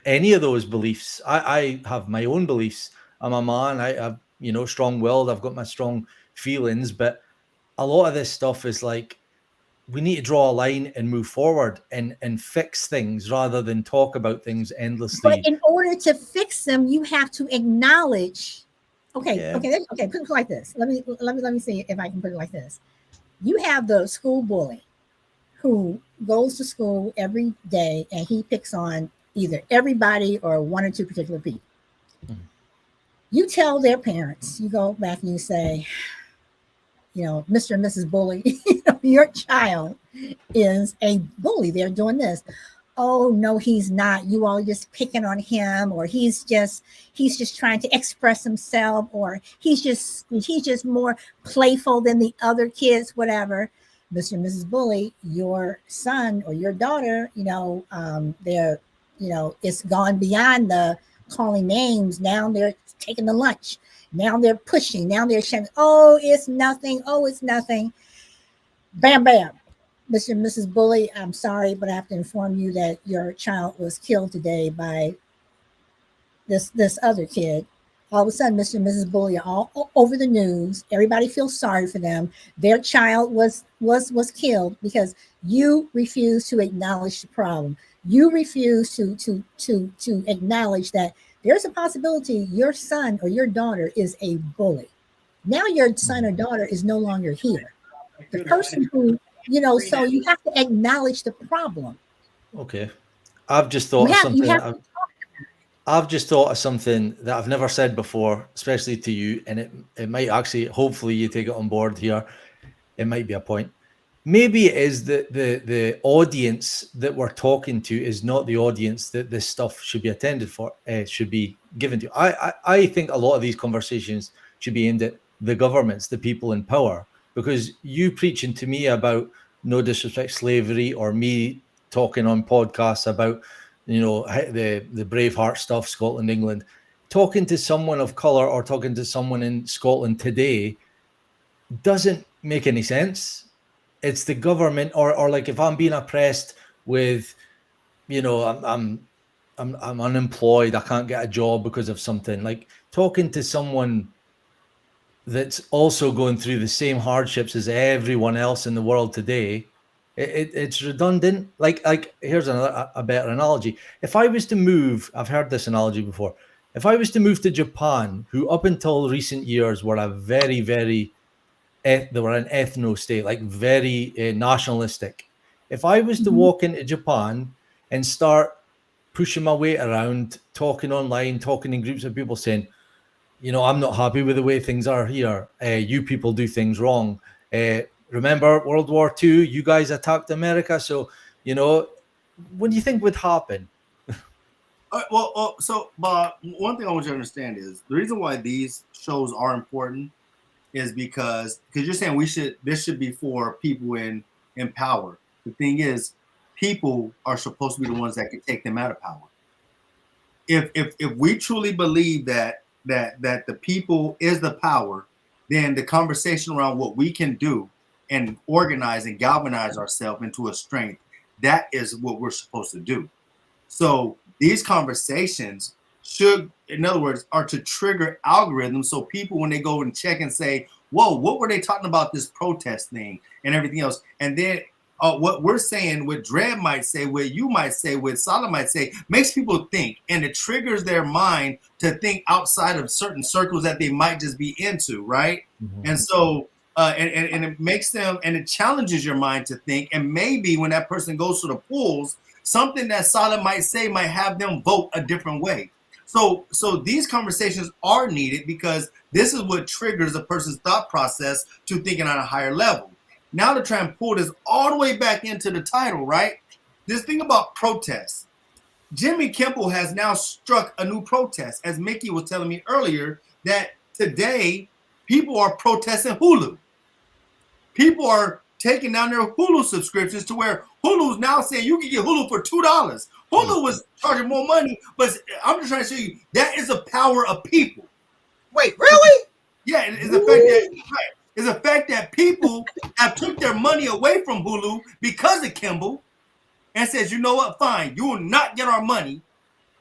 any of those beliefs. I have my own beliefs. I'm a man. I have, strong willed. I've got my strong feelings, but a lot of this stuff is like, we need to draw a line and move forward and fix things rather than talk about things But endlessly. in order to fix them, you have to acknowledge. Okay, Yeah. okay. Put it like this. Let me see if I can put it like this. You have the school bully who goes to school every day and he picks on either everybody or one or two particular people. Mhm. You tell their parents, you go back and you say, Mr. and Mrs. Bully, your child is a bully. They're doing this. Oh no, he's not. You all are just picking on him, or he's just trying to express himself, or he's just more playful than the other kids, whatever. Mr. and Mrs. Bully, your son or your daughter, they're, it's gone beyond the calling names. Now they're taking the lunch. Now they're pushing. Now they're saying, "Oh, it's nothing. Oh, it's nothing." Bam, bam. Mr. and Mrs. Bully, I'm sorry, but I have to inform you that your child was killed today by this other kid. All of a sudden, Mr. and Mrs. Bully are all over the news. Everybody feels sorry for them. Their child was killed because you refuse to acknowledge the problem. You refuse to acknowledge that there's a possibility your son or your daughter is a bully. Now your son or daughter is no longer here. The person who, so you have to acknowledge the problem. Okay. I've just thought You of have you something. have I've just thought of something that I've never said before, especially to you, and it might actually, hopefully, you take it on board here. It might be a point. Maybe it is that the audience that we're talking to is not the audience that this stuff should be attended for, should be given to. I think a lot of these conversations should be aimed at the governments, the people in power, because you preaching to me about no disrespect slavery, or me talking on podcasts about the Braveheart stuff, Scotland, England, talking to someone of color or talking to someone in Scotland today doesn't make any sense. It's the government, or like if I'm being oppressed with, I'm unemployed, I can't get a job because of something, like talking to someone that's also going through the same hardships as everyone else in the world today. It's redundant. Like here's a better analogy. If I was to move, I've heard this analogy before. If I was to move to Japan, who up until recent years were a very, very they were an ethno state, like very nationalistic. If I was to Mhm. walk into Japan and start pushing my weight around, talking online, talking in groups of people, saying, I'm not happy with the way things are here. You people do things wrong. Remember World War II? You guys attacked America, so what do you think would happen? So, Bob, one thing I want you to understand is the reason why these shows are important is because you're saying this should be for people in power. The thing is, people are supposed to be the ones that can take them out of power. If we truly believe that the people is the power, then the conversation around what we can do and organize and galvanize ourselves into a strength, that is what we're supposed to do. So these conversations should, in other words, are to trigger algorithms so people, when they go and check and say, whoa, what were they talking about this protest thing and everything else? And then what we're saying, what Dred might say, what you might say, what Salah might say, makes people think, and it triggers their mind to think outside of certain circles that they might just be into, right? Mhm. And so, and it makes them, and it challenges your mind to think, and maybe when that person goes to the polls, something that Salah might say might have them vote a different way. So these conversations are needed because this is what triggers a person's thought process to thinking on a higher level. Now to try and pull this all the way back into the title, right? This thing about protests. Jimmy Kimmel has now struck a new protest. As Mickey was telling me earlier, that today people are protesting Hulu. People are taking down their Hulu subscriptions to where Hulu's now saying you can get Hulu for $2. Hulu was charging more money, but I'm just trying to show you that is the power of people. Wait, really? Yeah, it's the fact that it's the fact that people have took their money away from Hulu because of Kimball and says, you know what, fine, you will not get our money.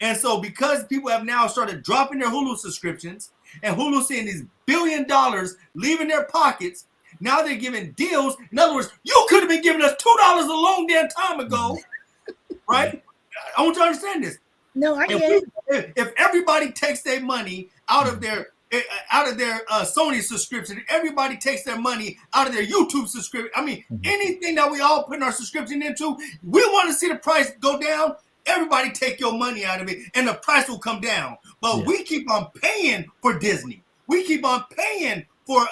And so because people have now started dropping their Hulu subscriptions and Hulu seeing these $1 billion leaving their pockets, now they're giving deals. In other words, you could have been giving us $2 a long damn time ago, right? I want you to understand this. No, I get it. If everybody takes their money out of their Sony subscription, everybody takes their money out of their YouTube subscription. I mean, anything that we all put our subscription into, we want to see the price go down. Everybody take your money out of it, and the price will come down. But we keep on paying for Disney. We keep on paying for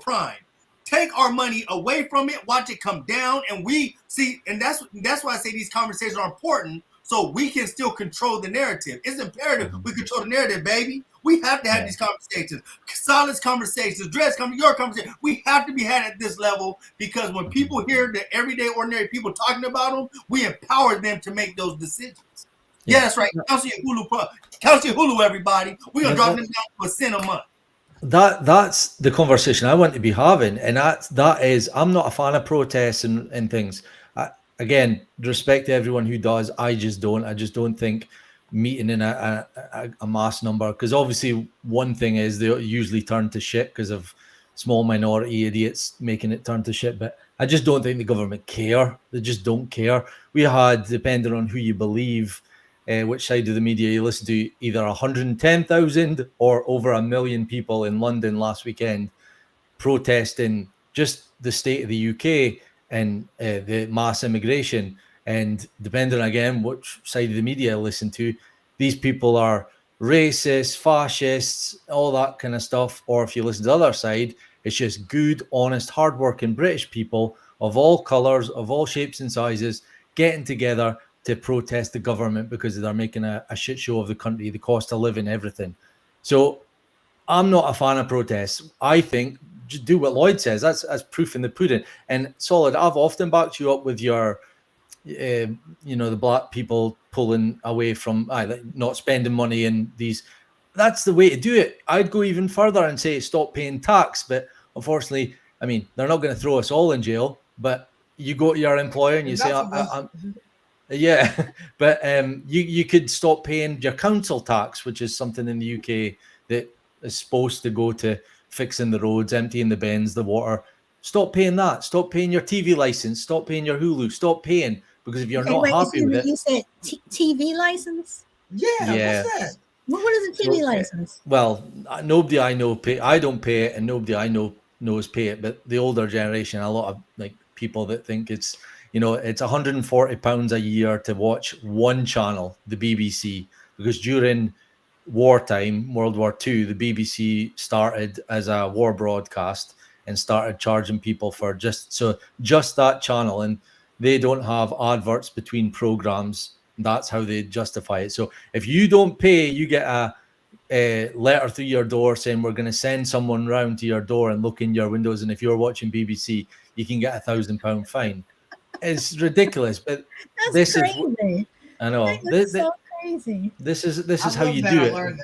Prime. Take our money away from it, watch it come down, and we see. And that's why I say these conversations are important, so we can still control the narrative. It's imperative we control the narrative, baby. We have to have these conversations, solid conversations, your conversation. We have to be had at this level because when people hear the everyday, ordinary people talking about them, we empower them to make those decisions. Yeah, that's right. Council Hulu, everybody. We're gonna drop them down to $1 a month. That's the conversation I want to be having, and that is I'm not a fan of protests and things. Again, respect to everyone who does. I just don't think meeting in a mass number, because obviously one thing is they usually turn to shit because of small minority idiots making it turn to shit, but I just don't think the government care. They just don't care. We had, depending on who you believe, which side of the media you listen to, either 110,000 or over 1 million people in London last weekend protesting just the state of the UK and the mass immigration. And depending again which side of the media I listen to, these people are racist, fascists, all that kind of stuff. Or if you listen to the other side, it's just good, honest, hardworking British people of all colours, of all shapes and sizes, getting together to protest the government because they're making a shit show of the country, the cost of living, everything. So I'm not a fan of protests. I think just do what Lloyd says. That's proof in the pudding. And Solid, I've often backed you up with your, the black people pulling away from not spending money in these. That's the way to do it. I'd go even further and say stop paying tax. But unfortunately, I mean, they're not going to throw us all in jail. But you go to your employer and you say, yeah, but you could stop paying your council tax, which is something in the UK that is supposed to go to fixing the roads, emptying the bins, the water. Stop paying that. Stop paying your TV license. Stop paying your Hulu. Stop paying, because if you're not happy with it, you said TV license. Yeah. What's that? What is a TV license? Well, nobody I know pay. I don't pay it, and nobody I know knows pay it. But the older generation, a lot of people that think it's it's £140 a year to watch one channel, the BBC, because during wartime, World War II, the BBC started as a war broadcast and started charging people for just that channel, and they don't have adverts between programs. That's how they justify it. So if you don't pay, you get a letter through your door saying we're going to send someone round to your door and look in your windows, and if you're watching BBC, you can get £1,000 fine. It's ridiculous, but that's crazy. I know. So crazy. This is how you do it.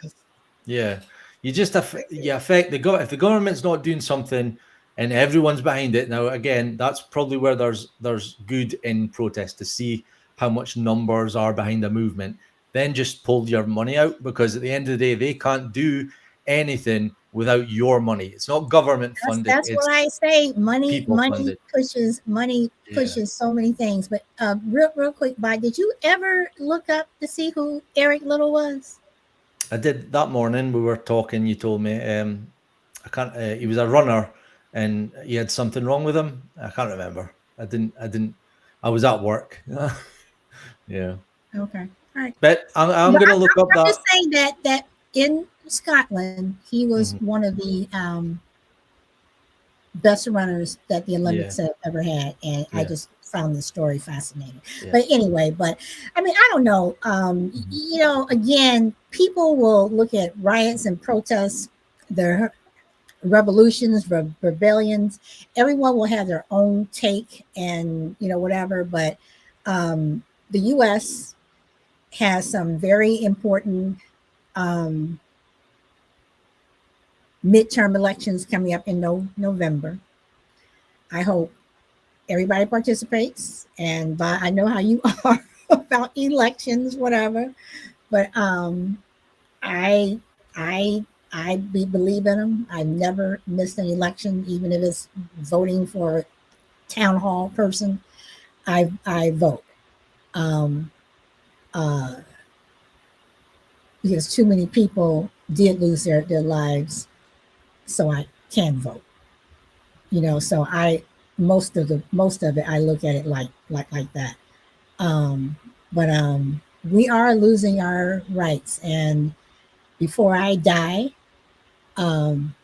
Yeah, you just affect if the government's not doing something and everyone's behind it. Now, again, that's probably where there's good in protest, to see how much numbers are behind a movement. Then just pull your money out, because at the end of the day, they can't do anything without your money. It's not government funded. That's what I say. Money funded. pushes so many things. But real quick, Bob, did you ever look up to see who Eric Little was? I did that morning. We were talking. You told me. I can't. He was a runner, and he had something wrong with him. I can't remember. I didn't. I was at work. Yeah. Okay. All right. But I'm going to look up that. I'm just saying that in Scotland, he was one of the best runners that the Olympics have ever had, and I just found this story fascinating. Yeah. But anyway, I mean, I don't know. Again, people will look at riots and protests, the revolutions, rebellions. Everyone will have their own take and whatever. But the U.S. has some very important midterm elections coming up in November. I hope everybody participates, and I know how you are about elections, whatever. But I I believe in them. I've never missed an election, even if it's voting for a town hall person. I vote um, uh, because too many people did lose their lives, so I can vote. So I most of it I look at it like that. Um, but we are losing our rights, and before I die, um,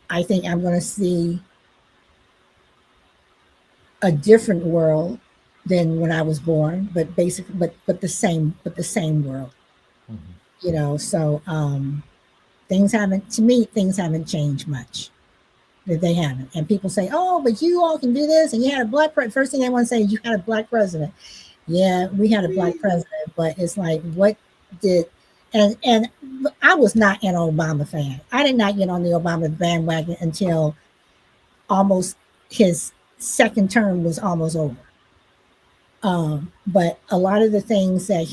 I think I'm going to see a different world than when I was born, but basically, but the same world. So things haven't changed much. That they haven't, and people say, "Oh, but you all can do this," and you had a first thing they want to say is you had a black president. Yeah, we had a black president, but it's like, what did? And I was not an Obama fan. I did not get on the Obama bandwagon until almost his second term was almost over. But a lot of the things that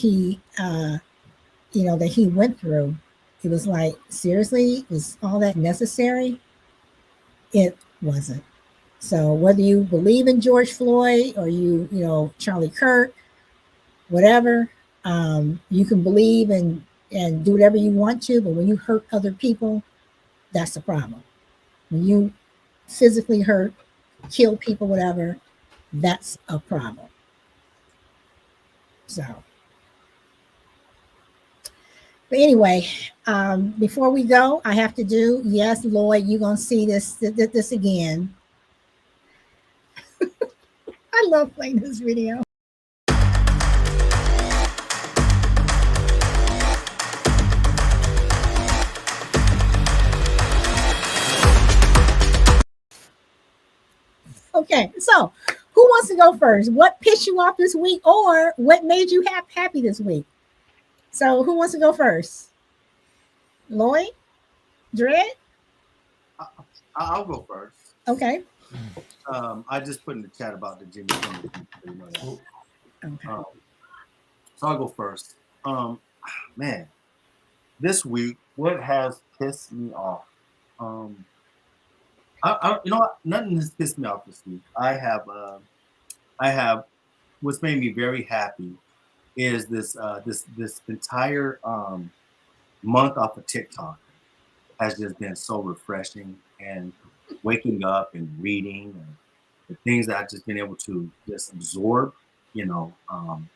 that he went through, it was like, seriously, was all that necessary? It wasn't. So whether you believe in George Floyd or Charlie Kirk, whatever, you can believe and do whatever you want to, but when you hurt other people, that's the problem. When you physically hurt, kill people, whatever, that's a problem. So, but anyway, before we go, I have to do, yes, Lloyd, you're gonna see this again. I love playing this video. Okay, so who wants to go first? What pissed you off this week, or what made you happy this week? So who wants to go first? Lloyd? Dread? I'll go first. Okay. I just put in the chat about the Jimmy Kimmel thing, so you know that. Okay. So I'll go first. Man, this week, what has pissed me off? You know what? Nothing has pissed me off this week. I have what's made me very happy is this entire month off of TikTok has just been so refreshing, and waking up and reading and the things that I've just been able to just absorb. I'm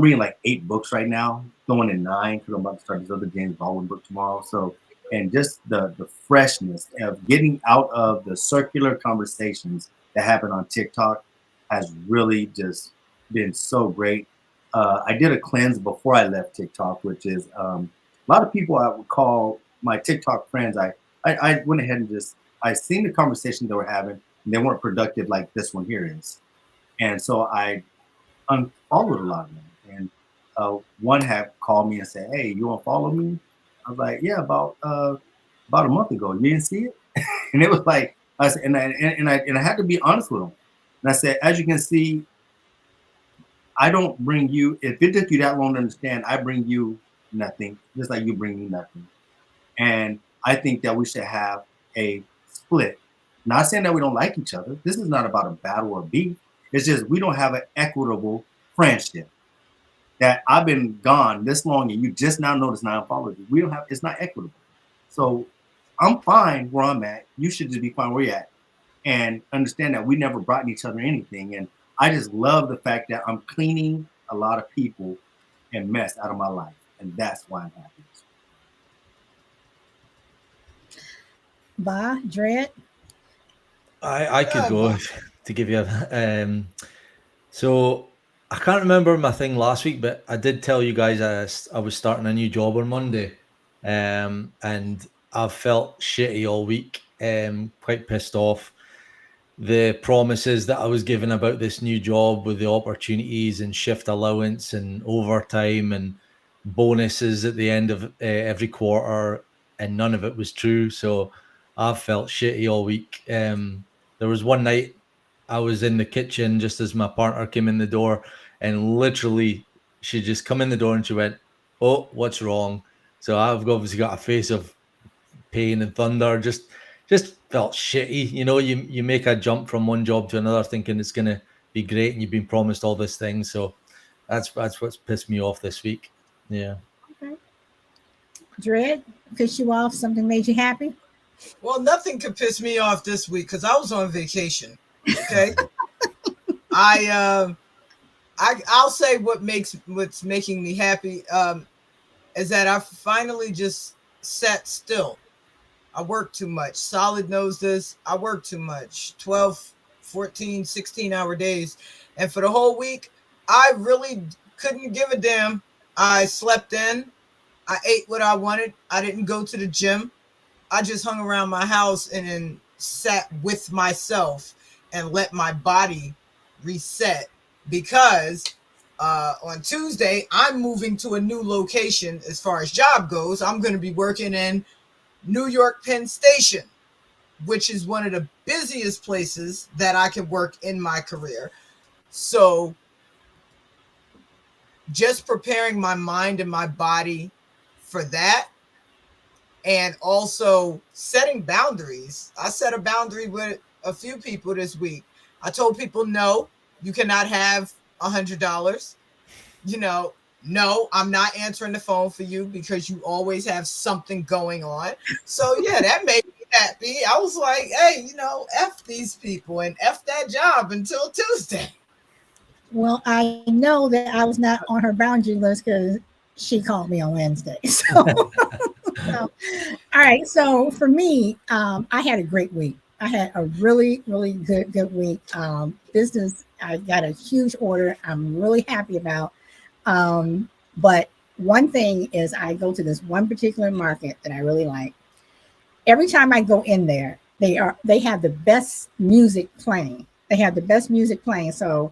reading like 8 books right now, going in 9 because I'm about to start this other James Baldwin book tomorrow. So, and just the freshness of getting out of the circular conversations that happen on TikTok has really just been so great. I did a cleanse before I left TikTok, which is a lot of people I would call my TikTok friends. I went ahead and I seen the conversation they were having, and they weren't productive like this one here is. And so I unfollowed a lot of them. And one had called me and said, "Hey, you unfollow me?" I was like, "Yeah, about a month ago. You didn't see it?" And it was like, I said, and I had to be honest with them. And I said, "As you can see, I don't bring you. If it took you that long to understand, I bring you nothing, just like you bring me nothing. And I think that we should have a split. Not saying that we don't like each other. This is not about a battle or beef. It's just we don't have an equitable friendship. That I've been gone this long and you just now notice now I followed you. We don't have, it's not equitable. So I'm fine where I'm at. You should just be fine where you're at. And understand that we never brought each other anything. And I just love the fact that I'm cleaning a lot of people and mess out of my life. And that's why I'm happy. Dread? I could go to give you so I can't remember my thing last week, but I did tell you guys I was starting a new job on Monday, and I've felt shitty all week, quite pissed off. The promises that I was given about this new job with the opportunities and shift allowance and overtime and bonuses at the end of every quarter, and none of it was true. So I've felt shitty all week. There was one night I was in the kitchen just as my partner came in the door, and literally she just come in the door and she went, "Oh, what's wrong?" So I've obviously got a face of pain and thunder. Just felt shitty. You know, you make a jump from one job to another thinking it's gonna be great, and you've been promised all this thing. So that's what's pissed me off this week. Yeah. Okay. Dread, piss you off? Something made you happy? Well, nothing could piss me off this week because I was on vacation. Okay. I'll say what's making me happy is that I finally just sat still. I work too much. Solid knows this. I work too much. 12, 14, 16-hour days. And for the whole week, I really couldn't give a damn. I slept in. I ate what I wanted. I didn't go to the gym. I just hung around my house and then sat with myself and let my body reset because on Tuesday, I'm moving to a new location as far as job goes. I'm going to be working in New York Penn Station, which is one of the busiest places that I can work in my career. So just preparing my mind and my body for that, and also setting boundaries. I set a boundary with a few people this week. I told people, no, you cannot have $100. No, I'm not answering the phone for you because you always have something going on. So yeah, that made me happy. I was like, hey, F these people and F that job until Tuesday. Well, I know that I was not on her boundary list because she called me on Wednesday. So, all right. So for me, I had a great week. I had a really, really good week. Business, I got a huge order. I'm really happy about. But one thing is, I go to this one particular market that I really like. Every time I go in there, they have the best music playing. They have the best music playing. So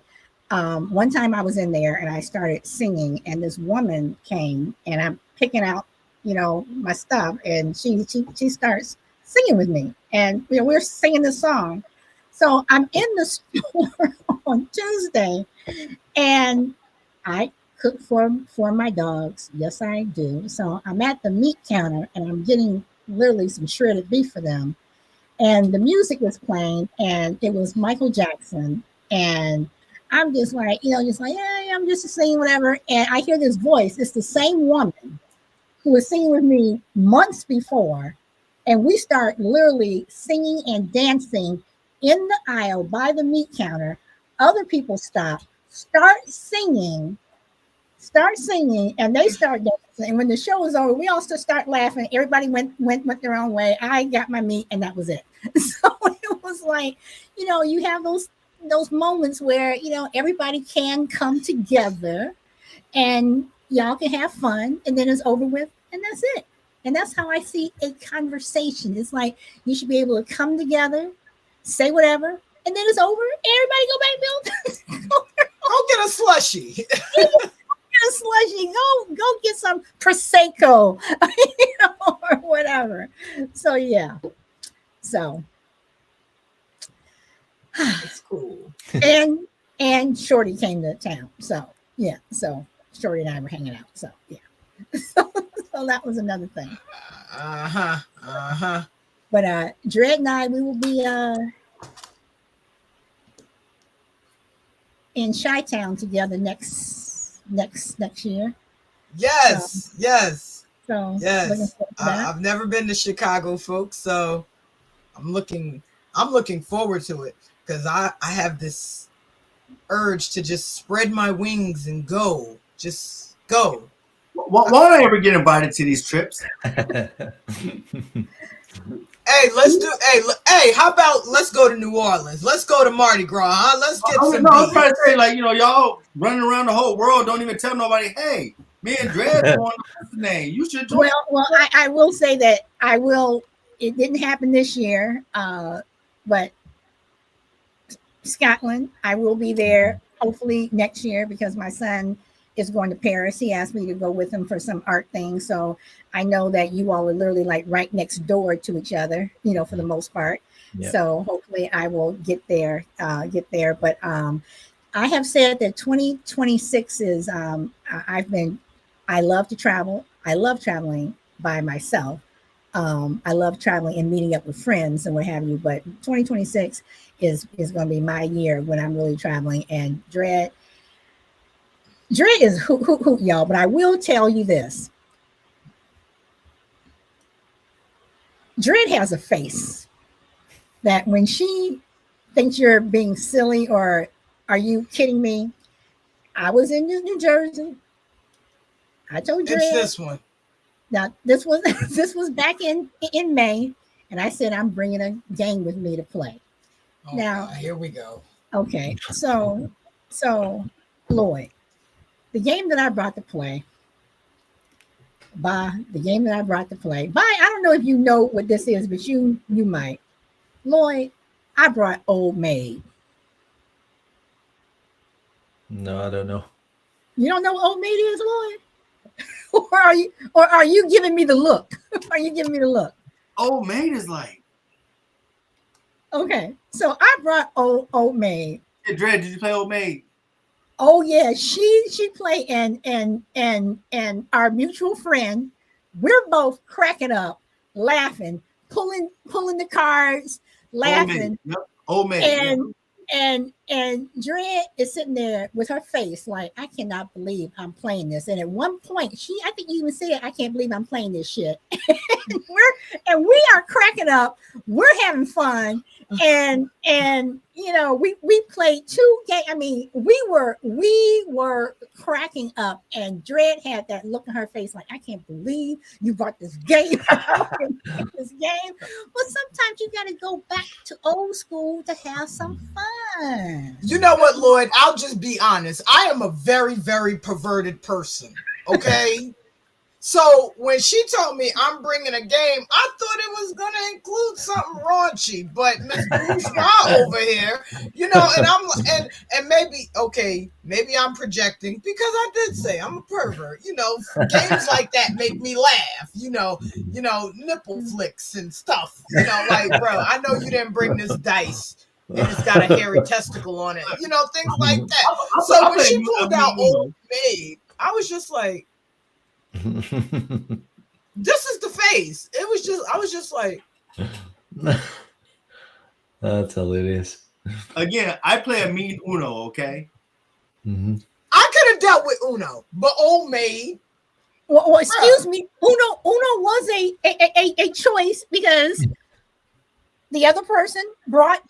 one time I was in there and I started singing, and this woman came, and I'm picking out, my stuff, and she starts singing with me, and we're singing this song. So I'm in the store on Tuesday, and I cook for my dogs. Yes, I do. So I'm at the meat counter, and I'm getting literally some shredded beef for them. And the music was playing, and it was Michael Jackson. And I'm just like, yeah, I'm just singing whatever. And I hear this voice. It's the same woman who was singing with me months before. And we start literally singing and dancing in the aisle by the meat counter. Other people start singing, and they start dancing. And when the show was over, we all start laughing. Everybody went their own way. I got my meat, and that was it. So it was like, you have those moments where everybody can come together, and y'all can have fun, and then it's over with, and that's it. And that's how I see a conversation. It's like you should be able to come together, say whatever, and then it's over. Everybody go back. I'll get a slushie. A slushy. Go get some prosecco, or whatever. So yeah. So it's cool. And Shorty came to town. So yeah. So Shorty and I were hanging out. So yeah. So that was another thing. But Dread and I, we will be in Chi-Town together next year. Yes. So yes. I've never been to Chicago, folks, so I'm looking forward to it because I have this urge to just spread my wings and go. Just go. Why don't I ever get invited to these trips? Hey, let's do. Hey, how about let's go to New Orleans? Let's go to Mardi Gras. Huh? Let's get some. No, I was trying to say, like, y'all running around the whole world, don't even tell nobody. Hey, me and Dred's going. What's the name? You should join. Well, I will say that I will. It didn't happen this year, but Scotland, I will be there hopefully next year because my son is going to Paris. He asked me to go with him for some art thing. So I know that you all are literally like right next door to each other, for the most part. Yeah. So hopefully I will get there. But I have said that 2026 is I love to travel. I love traveling by myself. I love traveling and meeting up with friends and what have you. But 2026 is going to be my year when I'm really traveling. And Dred is hoot, y'all. But I will tell you this: Dred has a face that when she thinks you're being silly or are you kidding me? I was in New Jersey. I told Dred. It's this one. Now this was back in May, and I said I'm bringing a game with me to play. Oh, now here we go. Okay, so Lloyd, the game that I brought to play. I don't know if you know what this is, but you might. Lloyd, I brought Old Maid. No, I don't know. You don't know what Old Maid is, Lloyd? or are you giving me the look? Are you giving me the look? Old Maid is like. Okay, so I brought Old Maid. Hey, Dred, did you play Old Maid? Oh yeah, she played and our mutual friend, we're both cracking up, laughing, pulling the cards, laughing. Old Maid. And Dred is sitting there with her face like, I cannot believe I'm playing this. And at one point, I think you even said, I can't believe I'm playing this shit. and we are cracking up. We're having fun. And we played 2 games. I mean, we were cracking up, and Dred had that look on her face like, I can't believe you brought this game. This game. But sometimes you got to go back to old school to have some fun. You know what, Lloyd? I'll just be honest. I am a very, very perverted person. Okay. So when she told me I'm bringing a game, I thought it was going to include something raunchy, but Miss Bourgeois over here, and maybe I'm projecting because I did say I'm a pervert. Games like that make me laugh. Nipple flicks and stuff. Like, bro, I know you didn't bring this dice and it's got a hairy testicle on it. Things like that. So when she pulled out Old Maid, I was just like, this is the face. I was just like, that's hilarious. Again, I play a mean Uno, okay? Mm-hmm. I could have dealt with Uno, but Old Maid. Well, excuse me. Uno was a choice because the other person brought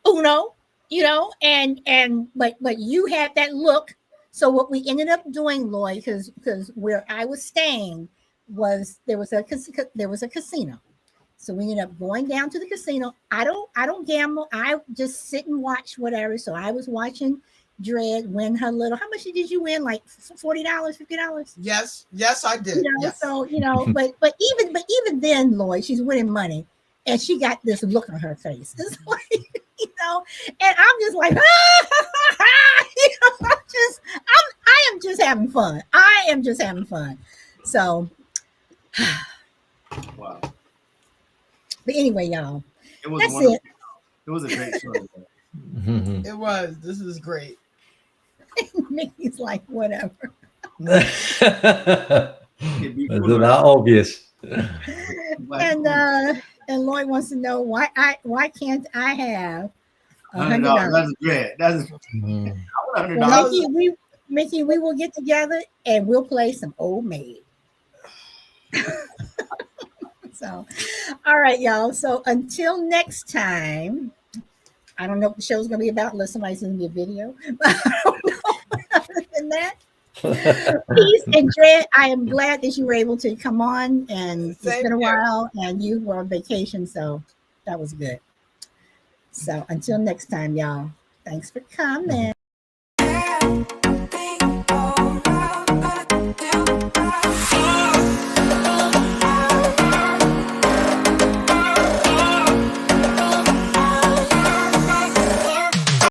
Uno, but you had that look. So what we ended up doing, Lloyd, because where I was staying there was a casino. So we ended up going down to the casino. I don't gamble. I just sit and watch whatever. So I was watching Dred win her little. How much did you win? Like $40, $50? Yes, I did. Yes. So but even then, Lloyd, she's winning money, and she got this look on her face. It's like, and I'm just like, I am just having fun. I am just having fun. So, wow. But anyway, y'all, that's it. It was a great show. It was. This is great. Mickey's like, whatever. Is that obvious? And Lloyd wants to know why can't I have $100? That's great. That's $100. Mickey, we will get together and we'll play some Old Maid. So, all right, y'all. So until next time, I don't know what the show's gonna be about unless somebody sends me a video. But I don't know. Other than that, Peace and Dread. I am glad that you were able to come on, and it's Same been a here. while, and you were on vacation, so that was good. So until next time, y'all. Thanks for coming.